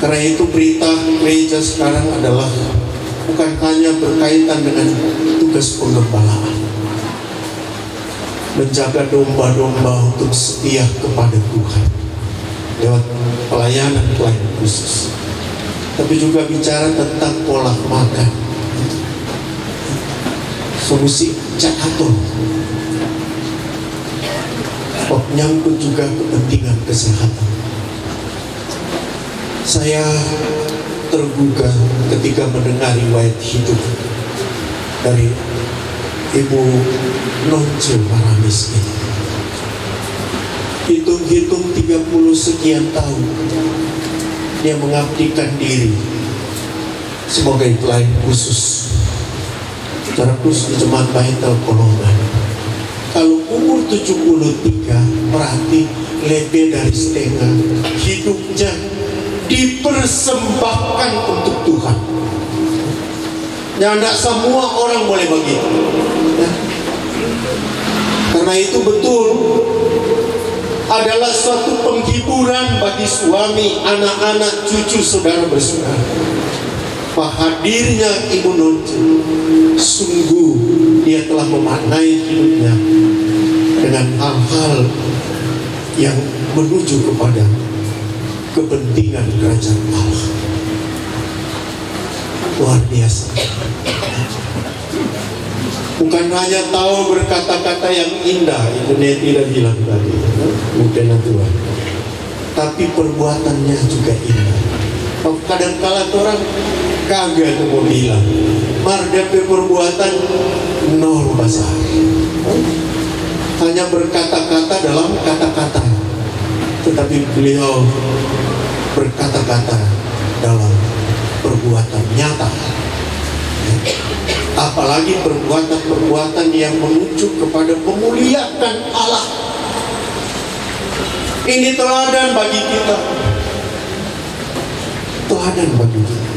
Karena itu berita gereja sekarang adalah bukan hanya berkaitan dengan tugas penggembalaan, menjaga domba-domba untuk setia kepada Tuhan lewat pelayanan khusus, tapi juga bicara tentang pola makan, solusi jatuh, menyangkut juga kepentingan kesehatan. Saya tergugah ketika mendengar riwayat hidup dari Ibu Nonce Maramis ini. Hitung-hitung 30 sekian tahun dia mengabdikan diri sebagai pelayan khusus, secara khusus di Jemaat Baitul Kolongan. Kalau umur 73 berarti lebih dari setengah hidupnya dipersembahkan untuk Tuhan. Ya, tidak semua orang boleh begitu ya. Karena itu betul adalah suatu penghiburan bagi suami, anak-anak, cucu, saudara bersaudara. Hadirnya Ibu Nonce, sungguh dia telah memaknai hidupnya dengan hal-hal yang menuju kepada kepentingan kerajaan Allah. Luar biasa. Bukan hanya tahu berkata-kata yang indah, itu Neti dah bilang tadi, mungkin Tuhan, tapi perbuatannya juga indah. Kadang-kala orang kagak tuh mau bilang, mardape perbuatan nol besar. Hanya berkata-kata dalam kata-kata, tetapi beliau berkata-kata dalam perbuatan nyata. Apalagi perbuatan-perbuatan yang menuju kepada memuliakan Allah. Ini teladan bagi kita. teladan bagi kita.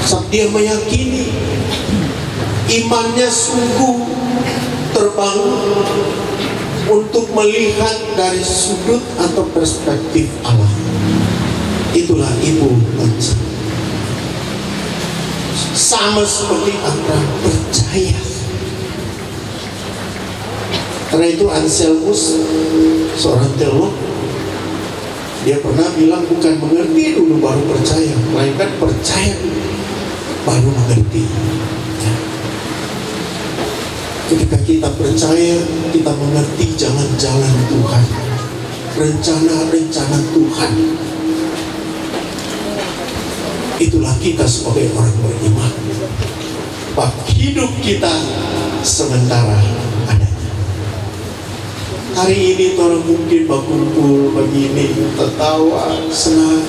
Saat dia meyakini imannya sungguh terbangun untuk melihat dari sudut atau perspektif Allah. Itulah ibu bangsa. Sama seperti Abraham percaya. Karena itu Anselmus, seorang teolog, dia pernah bilang bukan mengerti dulu baru percaya, melainkan percaya dulu baru mengerti. Ketika kita percaya, kita mengerti jalan-jalan Tuhan, rencana-rencana Tuhan. Itulah kita sebagai orang beriman. Bab hidup kita sementara adanya. Hari ini orang mungkin berkumpul begini, tertawa, senang.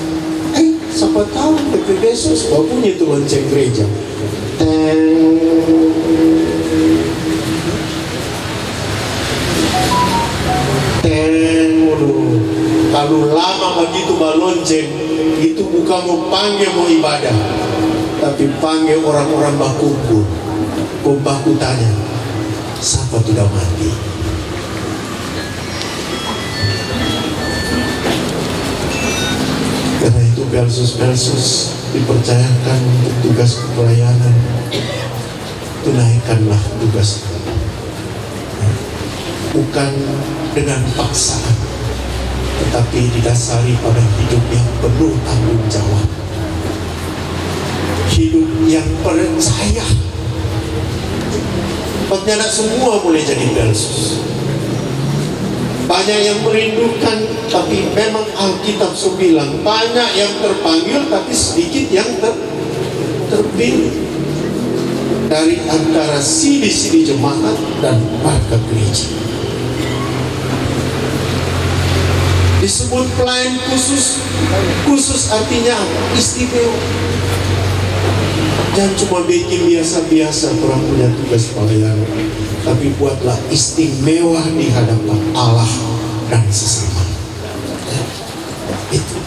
Siapa tahu ke Yesus punya itu lonceng gereja. Kalau lama begitu balonceng, itu bukan mau panggil mau ibadah, tapi panggil orang-orang berkumpul. Kumpaku tanya, siapa sudah mati? Karena itu Belsus dipercayakan untuk tugas pelayanan. Tunaikanlah tugas, bukan dengan paksaan, tetapi didasari pada hidup yang penuh tanggung jawab, hidup yang percaya. Makanya semua boleh jadi Belsus. Banyak yang merindukan, tapi memang Alkitab bilang banyak yang terpanggil, tapi sedikit yang terpilih dari antara sini-sini jemaat dan warga gereja. Disebut pelayan khusus. Khusus artinya istimewa. Jangan cuma bikin biasa-biasa orang punya tugas pelayanan, tapi buatlah istimewa di hadapan Allah dan sesama. Itu.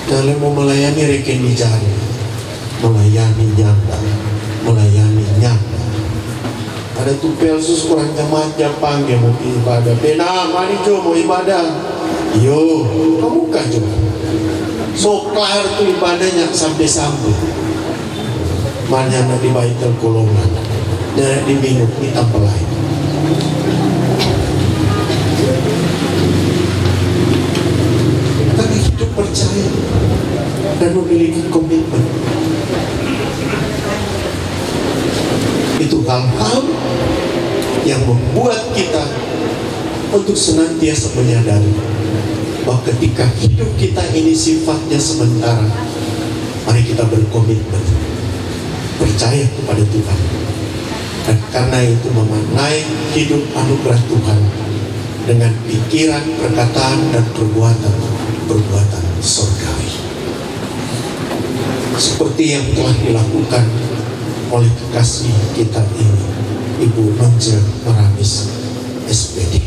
Dalam mau melayani reken di jari, melayani nyata, melayani nyata. Ada tuh Belsus kurang jemaat yang panggil mau ibadah. Benar, mari coba mau ibadah. Yo, kamu kan coba. So kelar tuh ibadahnya sampai-sampai. Mana di baitul kolongan, dan di minum kita pelai. Tapi hidup percaya dan memiliki komitmen. Itu hal-hal yang membuat kita untuk senantiasa menyadari bahwa ketika hidup kita ini sifatnya sementara, mari kita berkomitmen percaya kepada Tuhan, dan karena itu memaknai hidup anugerah Tuhan dengan pikiran, perkataan, dan perbuatan surgawi, seperti yang telah dilakukan oleh kekasih kita ini, Ibu Nonce Maramis SPD.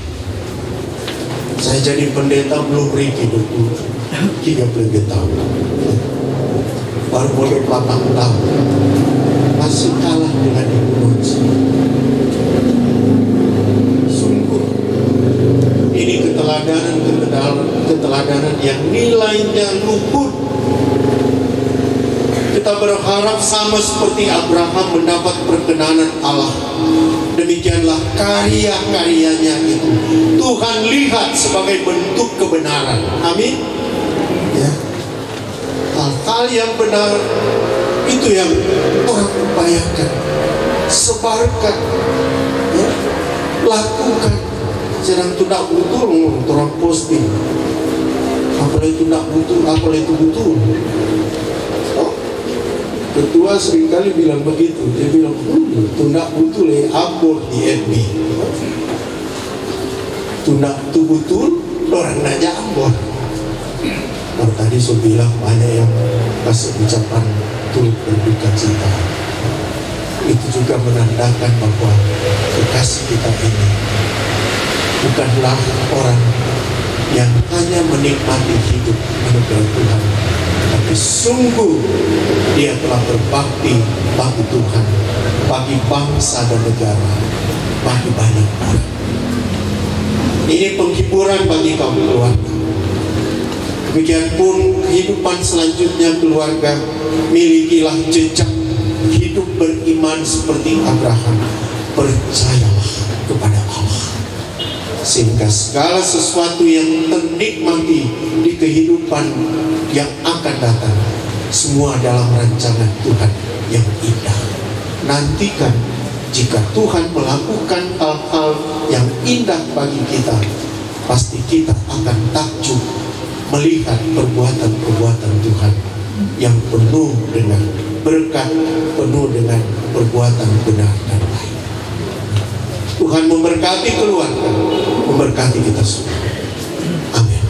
Saya jadi pendeta belum riki 33 tahun, baru mulai 8 tahun, masih kalah dengan Ibu Nonce. Sungguh ini keteladanan yang nilainya luhur. Kita berharap sama seperti Abraham mendapat perkenanan Allah. Demikianlah karya-karyanya itu Tuhan lihat sebagai bentuk kebenaran. Amin. Ya. Hal-hal yang benar itu yang orang upayakan, sebarkan, ya, lakukan. Sedang itu tidak betul, orang posting. Apalah itu tidak betul, apalah itu betul. Ketua seringkali bilang begitu. Dia bilang, tundak betul abor di FB. Tundak itu betul, orang nanya abor. Kalau tadi saya bilang banyak yang kasih ucapan turut berduka cita. Itu juga menandakan bahwa kekasih kita ini bukanlah orang yang hanya menikmati hidup anugerah Tuhan, tapi sungguh dia telah berbakti bagi Tuhan, bagi bangsa dan negara, bagi banyak orang. Ini penghiburan bagi kaum keluarga. Demikian pun kehidupan selanjutnya keluarga, milikilah jejak hidup beriman seperti Abraham. Percayalah kepada Allah, sehingga segala sesuatu yang ternikmati di kehidupan yang akan datang, semua dalam rancangan Tuhan yang indah. Nantikan jika Tuhan melakukan hal-hal yang indah bagi kita, pasti kita akan takjub melihat perbuatan-perbuatan Tuhan yang penuh dengan berkat, penuh dengan perbuatan benar dan baik. Tuhan memberkati keluarga, memberkati kita semua. Amin.